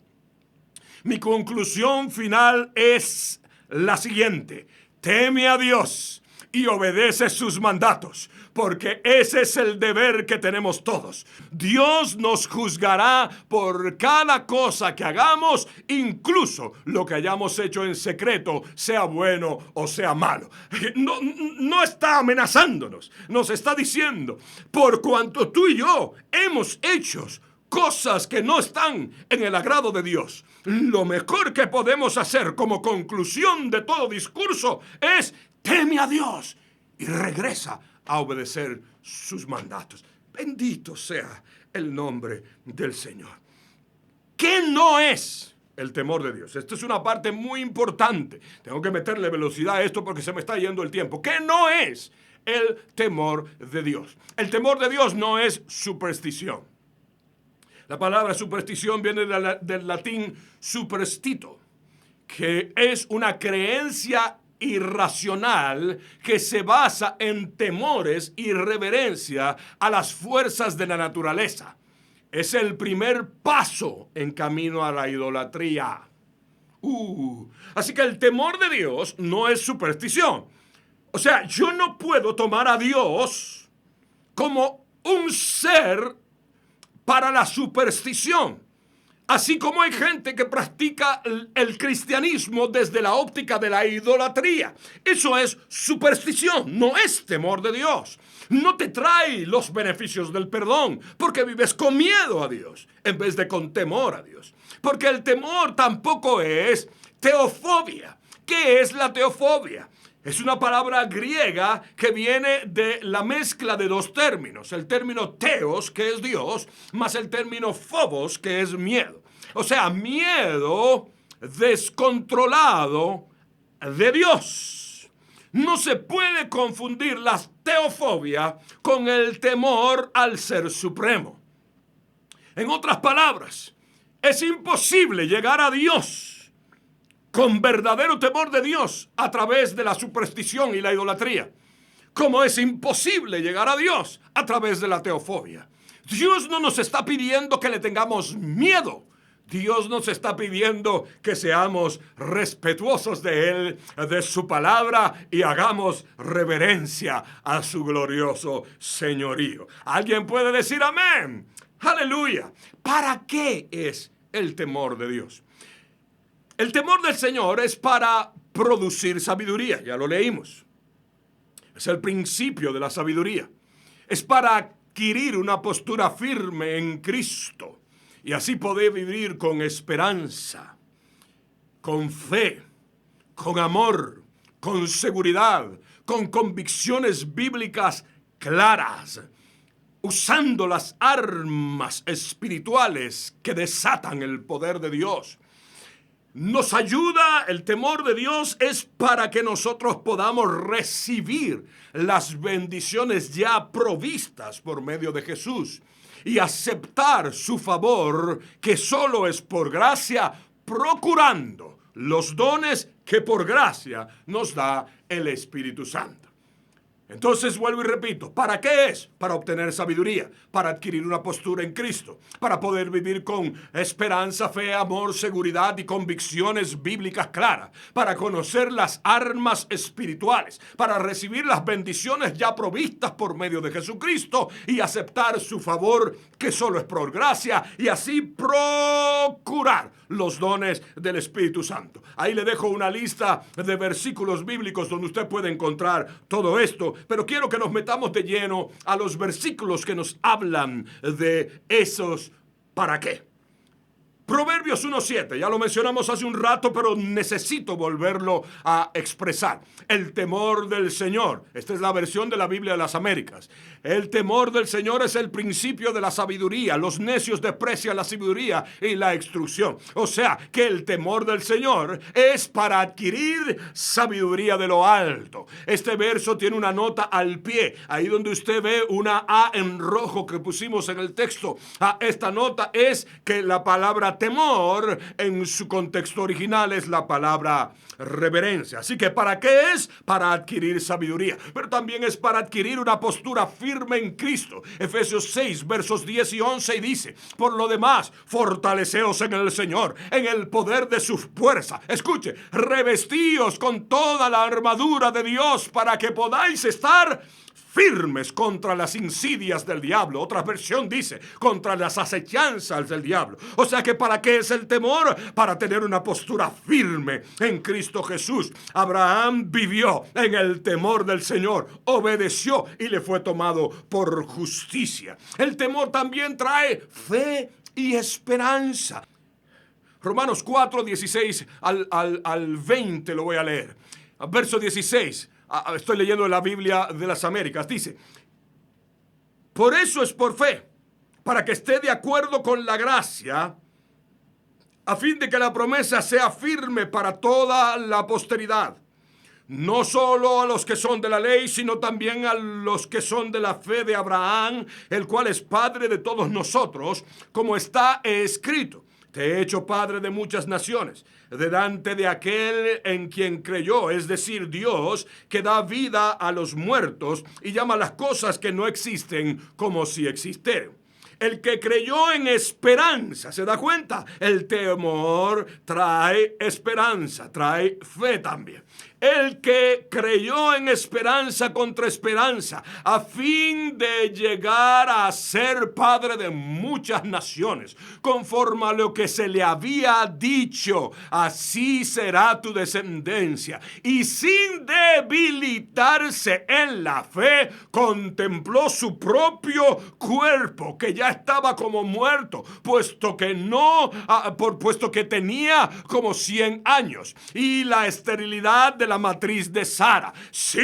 Mi conclusión final es la siguiente. teme a Dios y obedece sus mandatos, porque ese es el deber que tenemos todos. Dios nos juzgará por cada cosa que hagamos, incluso lo que hayamos hecho en secreto, sea bueno o sea malo. No está amenazándonos, nos está diciendo, por cuanto tú y yo hemos hecho cosas que no están en el agrado de Dios, lo mejor que podemos hacer como conclusión de todo discurso es: teme a Dios y regresa a obedecer sus mandatos. Bendito sea el nombre del Señor. ¿Qué no es el temor de Dios? Esta es una parte muy importante. Tengo que meterle velocidad a esto porque se me está yendo el tiempo. ¿Qué no es el temor de Dios? El temor de Dios no es superstición. La palabra superstición viene del latín superstito, que es una creencia irracional que se basa en temores y reverencia a las fuerzas de la naturaleza. Es el primer paso en camino a la idolatría. Así que el temor de Dios no es superstición. O sea, yo no puedo tomar a Dios como un ser para la superstición. Así como hay gente que practica el cristianismo desde la óptica de la idolatría. Eso es superstición, no es temor de Dios. No te trae los beneficios del perdón porque vives con miedo a Dios en vez de con temor a Dios. Porque el temor tampoco es teofobia. ¿Qué es la teofobia? Es una palabra griega que viene de la mezcla de dos términos. El término teos, que es Dios, más el término phobos, que es miedo. O sea, miedo descontrolado de Dios. No se puede confundir la teofobia con el temor al Ser Supremo. En otras palabras, es imposible llegar a Dios con verdadero temor de Dios a través de la superstición y la idolatría, como es imposible llegar a Dios a través de la teofobia. Dios no nos está pidiendo que le tengamos miedo. Dios nos está pidiendo que seamos respetuosos de Él, de su palabra, y hagamos reverencia a su glorioso señorío. ¿Alguien puede decir amén? ¡Aleluya! ¿Para qué es el temor de Dios? El temor del Señor es para producir sabiduría, ya lo leímos. Es el principio de la sabiduría. Es para adquirir una postura firme en Cristo y así poder vivir con esperanza, con fe, con amor, con seguridad, con convicciones bíblicas claras, usando las armas espirituales que desatan el poder de Dios. Nos ayuda, el temor de Dios es para que nosotros podamos recibir las bendiciones ya provistas por medio de Jesús y aceptar su favor que solo es por gracia, procurando los dones que por gracia nos da el Espíritu Santo. Entonces vuelvo y repito, ¿para qué es? Para obtener sabiduría, para adquirir una postura en Cristo, para poder vivir con esperanza, fe, amor, seguridad y convicciones bíblicas claras, para conocer las armas espirituales, para recibir las bendiciones ya provistas por medio de Jesucristo y aceptar su favor que solo es por gracia y así procurar los dones del Espíritu Santo. Ahí le dejo una lista de versículos bíblicos donde usted puede encontrar todo esto, pero quiero que nos metamos de lleno a los versículos que nos hablan de esos ¿para qué? Proverbios 1:7, ya lo mencionamos hace un rato, pero necesito volverlo a expresar. El temor del Señor. Esta es la versión de la Biblia de las Américas. El temor del Señor es el principio de la sabiduría. Los necios desprecian la sabiduría y la instrucción. O sea, que el temor del Señor es para adquirir sabiduría de lo alto. Este verso tiene una nota al pie. Ahí donde usted ve una A en rojo que pusimos en el texto. Esta nota es que la palabra temor en su contexto original es la palabra reverencia. Así que ¿para qué es? Para adquirir sabiduría, pero también es para adquirir una postura firme en Cristo. Efesios 6, versos 10 y 11 y dice: por lo demás, fortaleceos en el Señor, en el poder de su fuerza. Escuche, revestíos con toda la armadura de Dios para que podáis estar firmes contra las insidias del diablo. Otra versión dice, contra las acechanzas del diablo. O sea que ¿para qué es el temor? Para tener una postura firme en Cristo Jesús. Abraham vivió en el temor del Señor, obedeció y le fue tomado por justicia. El temor también trae fe y esperanza. Romanos 4, 16 al 20 lo voy a leer. Verso 16. Estoy leyendo la Biblia de las Américas. Dice: por eso es por fe, para que esté de acuerdo con la gracia, a fin de que la promesa sea firme para toda la posteridad, no solo a los que son de la ley, sino también a los que son de la fe de Abraham, el cual es padre de todos nosotros, como está escrito: te he hecho padre de muchas naciones, delante de aquel en quien creyó, es decir, Dios, que da vida a los muertos y llama las cosas que no existen como si existieran. El que creyó en esperanza, ¿se da cuenta? El temor trae esperanza, trae fe también. El que creyó en esperanza contra esperanza, a fin de llegar a ser padre de muchas naciones, conforme a lo que se le había dicho, así será tu descendencia. Y sin debilitarse en la fe, contempló su propio cuerpo, que ya estaba como muerto, puesto que tenía como 100 años, y la esterilidad de la matriz de Sara. Sin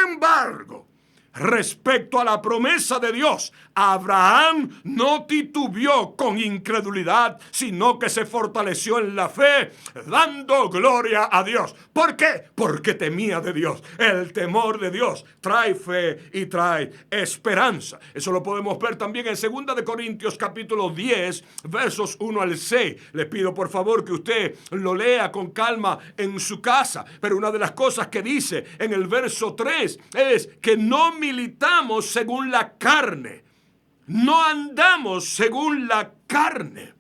embargo, respecto a la promesa de Dios, Abraham no titubeó con incredulidad, sino que se fortaleció en la fe, dando gloria a Dios. ¿Por qué? Porque temía de Dios. El temor de Dios trae fe y trae esperanza. Eso lo podemos ver también en 2 de Corintios capítulo 10, versos 1 al 6. Les pido por favor que usted lo lea con calma en su casa. Pero una de las cosas que dice en el verso 3 es que no militamos según la carne. No andamos según la carne.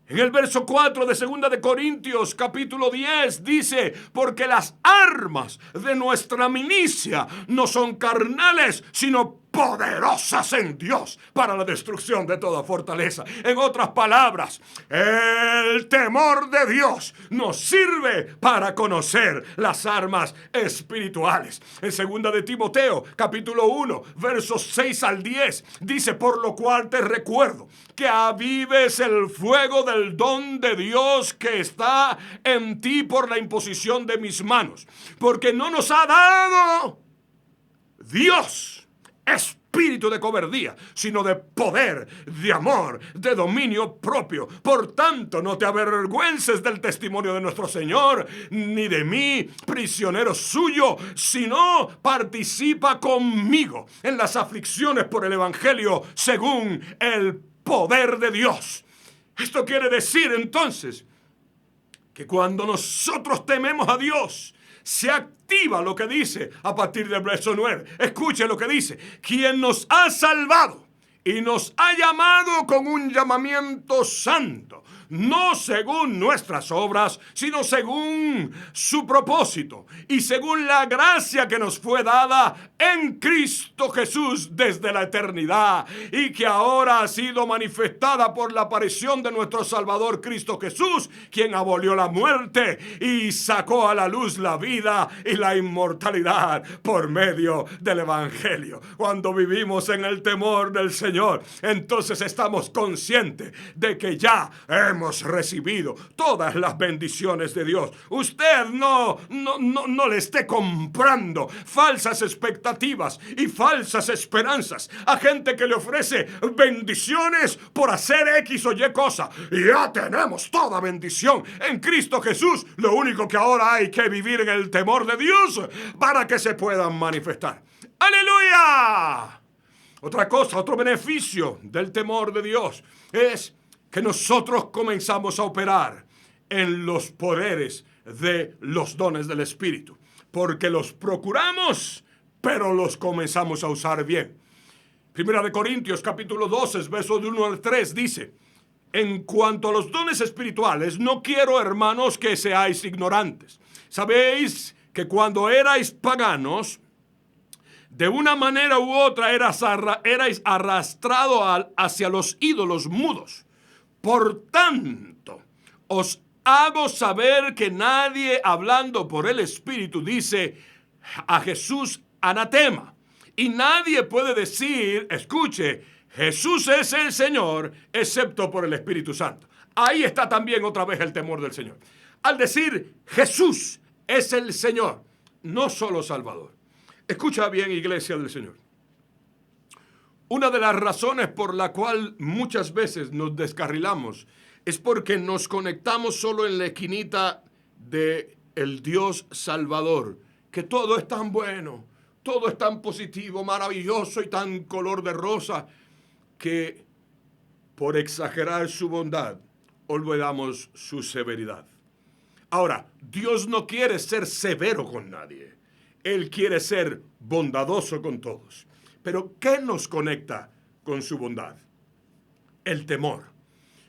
En el verso 4 de 2 de Corintios capítulo 10 dice: porque las armas de nuestra milicia no son carnales, sino poderosas en Dios para la destrucción de toda fortaleza. En otras palabras, el temor de Dios nos sirve para conocer las armas espirituales. En 2 de Timoteo, capítulo 1, versos 6 al 10, dice: por lo cual te recuerdo que avives el fuego del don de Dios que está en ti por la imposición de mis manos, porque no nos ha dado Dios espíritu de cobardía, sino de poder, de amor, de dominio propio. Por tanto, no te avergüences del testimonio de nuestro Señor, ni de mí, prisionero suyo, sino participa conmigo en las aflicciones por el Evangelio según el poder de Dios. Esto quiere decir entonces que cuando nosotros tememos a Dios, se activa lo que dice a partir del verso 9. Escuche lo que dice: quien nos ha salvado y nos ha llamado con un llamamiento santo, no según nuestras obras, sino según su propósito y según la gracia que nos fue dada en Cristo Jesús desde la eternidad, y que ahora ha sido manifestada por la aparición de nuestro Salvador Cristo Jesús, quien abolió la muerte y sacó a la luz la vida y la inmortalidad por medio del Evangelio. Cuando vivimos en el temor del Señor, entonces estamos conscientes de que ya hemos recibido todas las bendiciones de Dios. Usted no le esté comprando falsas expectativas y falsas esperanzas a gente que le ofrece bendiciones por hacer X o Y cosa. Ya tenemos toda bendición en Cristo Jesús. Lo único que ahora hay que vivir en el temor de Dios para que se puedan manifestar. ¡Aleluya! Otra cosa, otro beneficio del temor de Dios es que nosotros comenzamos a operar en los poderes de los dones del Espíritu, porque los procuramos, pero los comenzamos a usar bien. Primera de Corintios capítulo 12, versos de 1 al 3 dice: en cuanto a los dones espirituales, no quiero, hermanos, que seáis ignorantes. Sabéis que cuando erais paganos, de una manera u otra erais arrastrado hacia los ídolos mudos. Por tanto, os hago saber que nadie, hablando por el Espíritu, dice a Jesús anatema. Y nadie puede decir, escuche, Jesús es el Señor, excepto por el Espíritu Santo. Ahí está también otra vez el temor del Señor. Al decir Jesús es el Señor, no solo Salvador. Escucha bien, iglesia del Señor. Una de las razones por la cual muchas veces nos descarrilamos es porque nos conectamos solo en la esquinita de el Dios Salvador, que todo es tan bueno, todo es tan positivo, maravilloso y tan color de rosa, que por exagerar su bondad olvidamos su severidad. Ahora, Dios no quiere ser severo con nadie. Él quiere ser bondadoso con todos. Pero ¿qué nos conecta con su bondad? El temor.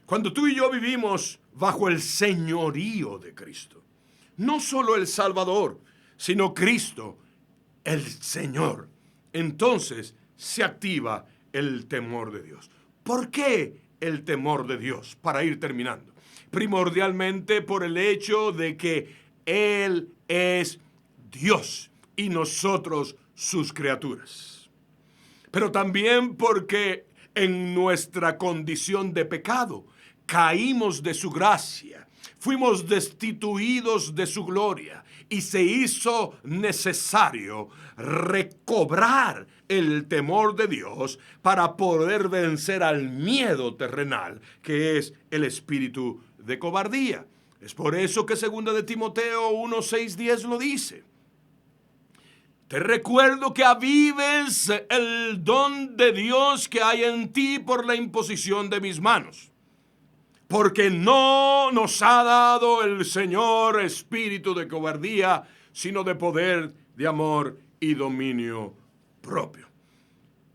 Cuando tú y yo vivimos bajo el señorío de Cristo, no solo el Salvador, sino Cristo, el Señor, entonces se activa el temor de Dios. ¿Por qué el temor de Dios? Para ir terminando. Primordialmente por el hecho de que Él es Dios y nosotros sus criaturas. Pero también porque en nuestra condición de pecado caímos de su gracia, fuimos destituidos de su gloria y se hizo necesario recobrar el temor de Dios para poder vencer al miedo terrenal, que es el espíritu de cobardía. Es por eso que 2 de Timoteo 1, 6, 10 lo dice. Te recuerdo que avives el don de Dios que hay en ti por la imposición de mis manos. Porque no nos ha dado el Señor espíritu de cobardía, sino de poder, de amor y dominio propio.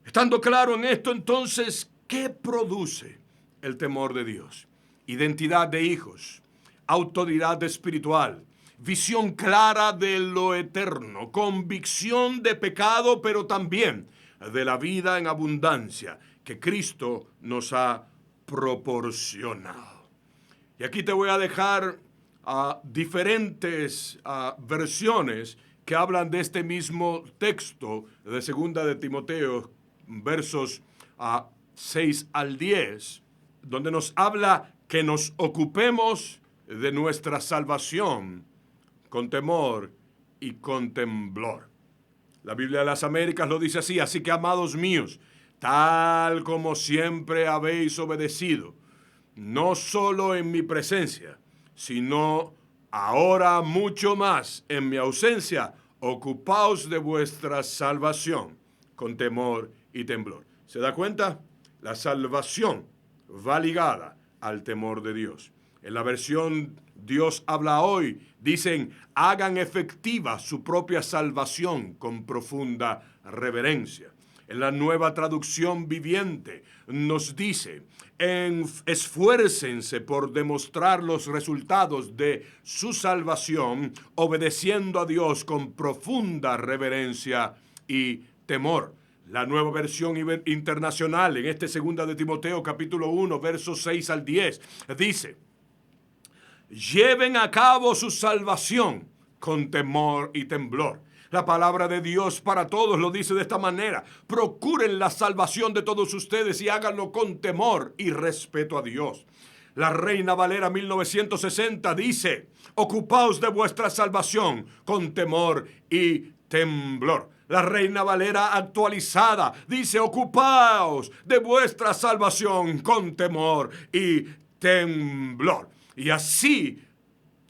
Estando claro en esto, entonces, ¿qué produce el temor de Dios? Identidad de hijos, autoridad espiritual, visión clara de lo eterno, convicción de pecado, pero también de la vida en abundancia que Cristo nos ha proporcionado. Y aquí te voy a dejar diferentes versiones que hablan de este mismo texto de 2 de Timoteo, versos 6 al 10, donde nos habla que nos ocupemos de nuestra salvación con temor y con temblor. La Biblia de las Américas lo dice así: así que, amados míos, tal como siempre habéis obedecido, no solo en mi presencia, sino ahora mucho más en mi ausencia, ocupaos de vuestra salvación con temor y temblor. ¿Se da cuenta? La salvación va ligada al temor de Dios. En la versión Dios habla hoy, dicen: hagan efectiva su propia salvación con profunda reverencia. En la Nueva Traducción Viviente nos dice: esfuércense por demostrar los resultados de su salvación, obedeciendo a Dios con profunda reverencia y temor. La Nueva Versión Internacional, en este 2 de Timoteo, capítulo 1, versos 6 al 10, dice: lleven a cabo su salvación con temor y temblor. La palabra de Dios para todos lo dice de esta manera: procuren la salvación de todos ustedes y háganlo con temor y respeto a Dios. La Reina Valera 1960 dice: ocupaos de vuestra salvación con temor y temblor. La Reina Valera actualizada dice: ocupaos de vuestra salvación con temor y temblor. Y así,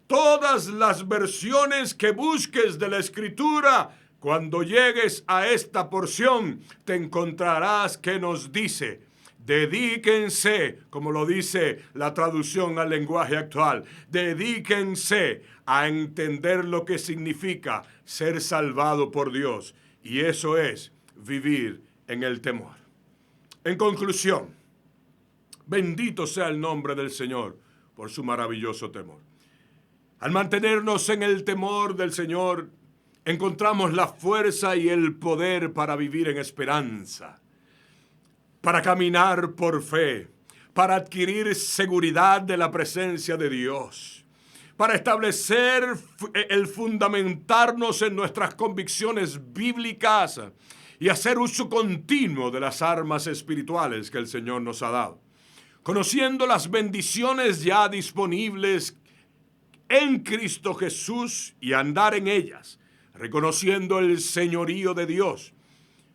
todas las versiones que busques de la Escritura, cuando llegues a esta porción, te encontrarás que nos dice Dedíquense, como lo dice la traducción al lenguaje actual, dedíquense a entender lo que significa ser salvado por Dios. Y eso es vivir en el temor. En conclusión, bendito sea el nombre del Señor por su maravilloso temor. Al mantenernos en el temor del Señor, encontramos la fuerza y el poder para vivir en esperanza, para caminar por fe, para adquirir seguridad de la presencia de Dios, para establecer el fundamentarnos en nuestras convicciones bíblicas y hacer uso continuo de las armas espirituales que el Señor nos ha dado, conociendo las bendiciones ya disponibles en Cristo Jesús y andar en ellas, reconociendo el señorío de Dios,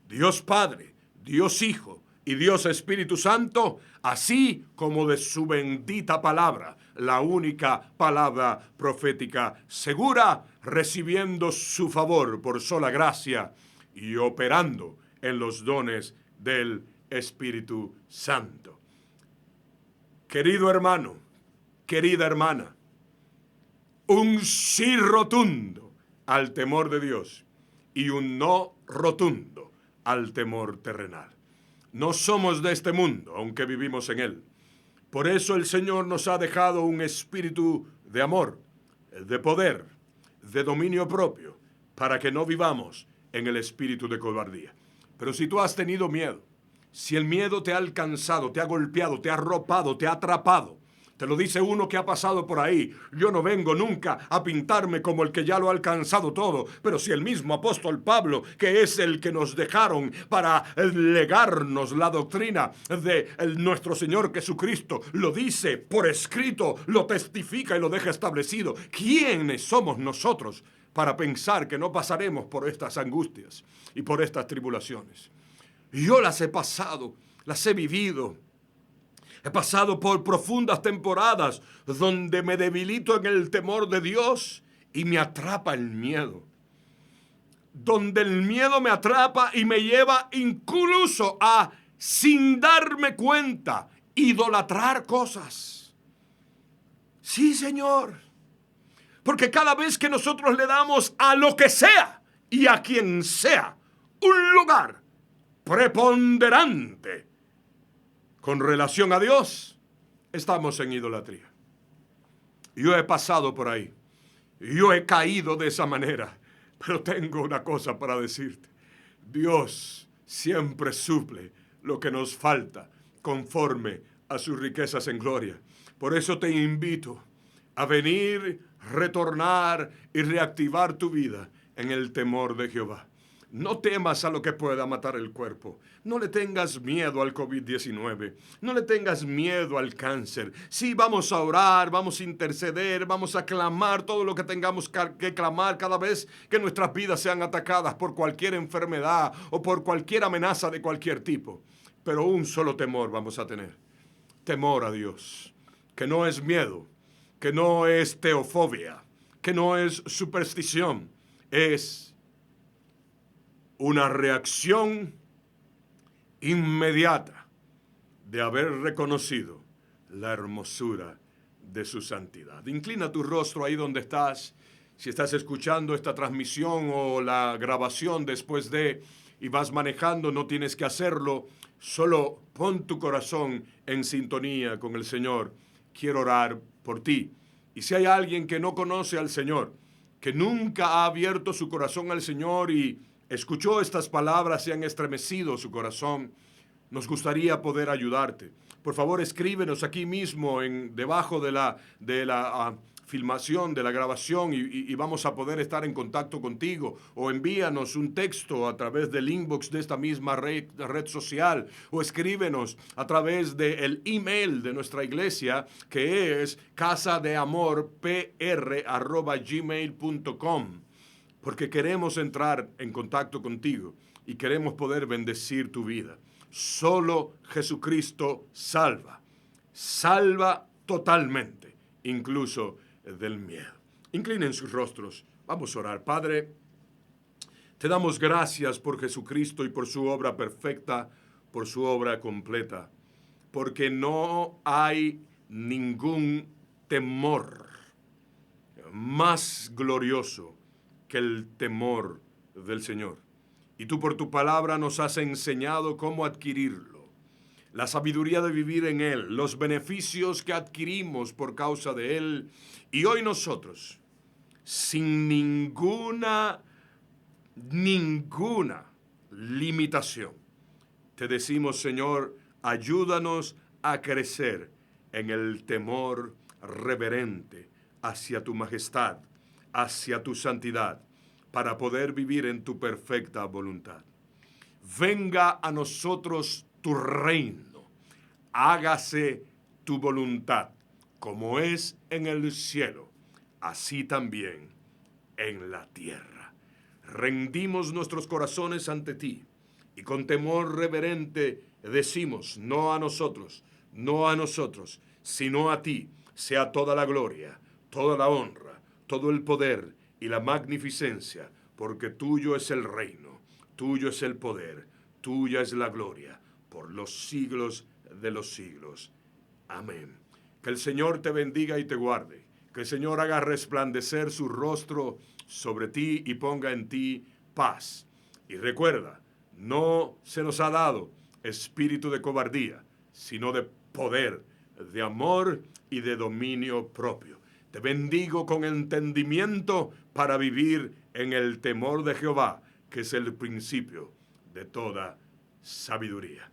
Dios Padre, Dios Hijo y Dios Espíritu Santo, así como de su bendita palabra, la única palabra profética segura, recibiendo su favor por sola gracia y operando en los dones del Espíritu Santo. Querido hermano, querida hermana, un sí rotundo al temor de Dios y un no rotundo al temor terrenal. No somos de este mundo, aunque vivimos en él. Por eso el Señor nos ha dejado un espíritu de amor, de poder, de dominio propio, para que no vivamos en el espíritu de cobardía. Pero si tú has tenido miedo, si el miedo te ha alcanzado, te ha golpeado, te ha arropado, te ha atrapado, te lo dice uno que ha pasado por ahí. Yo no vengo nunca a pintarme como el que ya lo ha alcanzado todo. Pero si el mismo apóstol Pablo, que es el que nos dejaron para legarnos la doctrina de nuestro Señor Jesucristo, lo dice por escrito, lo testifica y lo deja establecido. ¿Quiénes somos nosotros para pensar que no pasaremos por estas angustias y por estas tribulaciones? Yo las he pasado, las he vivido. He pasado por profundas temporadas donde me debilito en el temor de Dios y me atrapa el miedo. Donde el miedo me atrapa y me lleva incluso a, sin darme cuenta, idolatrar cosas. Sí, Señor. Porque cada vez que nosotros le damos a lo que sea y a quien sea un lugar preponderante con relación a Dios, estamos en idolatría. Yo he pasado por ahí. Yo he caído de esa manera. Pero tengo una cosa para decirte. Dios siempre suple lo que nos falta conforme a sus riquezas en gloria. Por eso te invito a venir, retornar y reactivar tu vida en el temor de Jehová. No temas a lo que pueda matar el cuerpo. No le tengas miedo al COVID-19. No le tengas miedo al cáncer. Sí, vamos a orar, vamos a interceder, vamos a clamar todo lo que tengamos que clamar cada vez que nuestras vidas sean atacadas por cualquier enfermedad o por cualquier amenaza de cualquier tipo. Pero un solo temor vamos a tener. Temor a Dios. Que no es miedo, que no es teofobia, que no es superstición. Es una reacción inmediata de haber reconocido la hermosura de su santidad. Inclina tu rostro ahí donde estás. Si estás escuchando esta transmisión o la grabación después de y vas manejando, no tienes que hacerlo. Solo pon tu corazón en sintonía con el Señor. Quiero orar por ti. Y si hay alguien que no conoce al Señor, que nunca ha abierto su corazón al Señor y escuchó estas palabras y han estremecido su corazón, nos gustaría poder ayudarte. Por favor, escríbenos aquí mismo debajo de la filmación, de la grabación y vamos a poder estar en contacto contigo. O envíanos un texto a través del inbox de esta misma red social. O escríbenos a través del email de nuestra iglesia, que es casadeamorpr@gmail.com. Porque queremos entrar en contacto contigo y queremos poder bendecir tu vida. Solo Jesucristo salva. Salva totalmente, incluso del miedo. Inclinen sus rostros. Vamos a orar. Padre, te damos gracias por Jesucristo y por su obra perfecta, por su obra completa. porque no hay ningún temor más glorioso que el temor del Señor. Y tú por tu palabra nos has enseñado cómo adquirirlo, la sabiduría de vivir en Él, los beneficios que adquirimos por causa de Él. Y hoy nosotros, sin ninguna limitación, te decimos, Señor, ayúdanos a crecer en el temor reverente hacia tu majestad, hacia tu santidad, para poder vivir en tu perfecta voluntad. Venga a nosotros tu reino, hágase tu voluntad, como es en el cielo, así también en la tierra. Rendimos nuestros corazones ante ti y con temor reverente decimos, no a nosotros, sino a ti sea toda la gloria, toda la honra, todo el poder y la magnificencia, porque tuyo es el reino, tuyo es el poder, tuya es la gloria, por los siglos de los siglos. Amén. Que el Señor te bendiga y te guarde. Que el Señor haga resplandecer su rostro sobre ti y ponga en ti paz. Y recuerda, no se nos ha dado espíritu de cobardía, sino de poder, de amor y de dominio propio. Te bendigo con entendimiento para vivir en el temor de Jehová, que es el principio de toda sabiduría.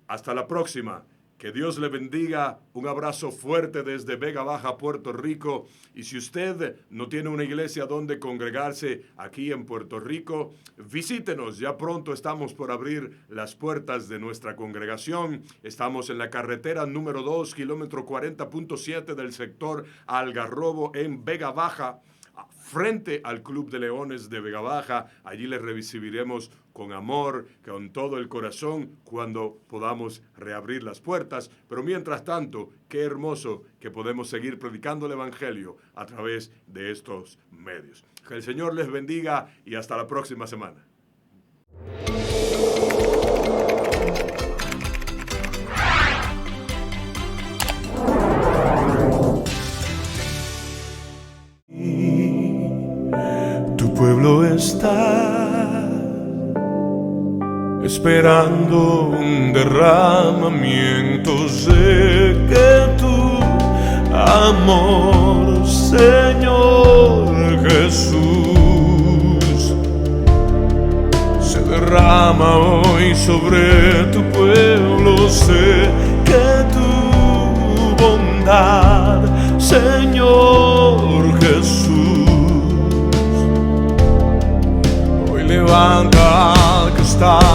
Hasta la próxima. Que Dios le bendiga. Un abrazo fuerte desde Vega Baja, Puerto Rico. Y si usted no tiene una iglesia donde congregarse aquí en Puerto Rico, visítenos. Ya pronto estamos por abrir las puertas de nuestra congregación. Estamos en la carretera número 2, kilómetro 40.7 del sector Algarrobo en Vega Baja, frente al Club de Leones de Vega Baja. Allí les recibiremos con amor, con todo el corazón, cuando podamos reabrir las puertas. Pero mientras tanto, qué hermoso que podemos seguir predicando el Evangelio a través de estos medios. Que el Señor les bendiga y hasta la próxima semana. Tu pueblo está esperando un derramamiento. Sé que tu amor, Señor Jesús, se derrama hoy sobre tu pueblo. Sé que tu bondad, Señor Jesús, hoy levanta al que está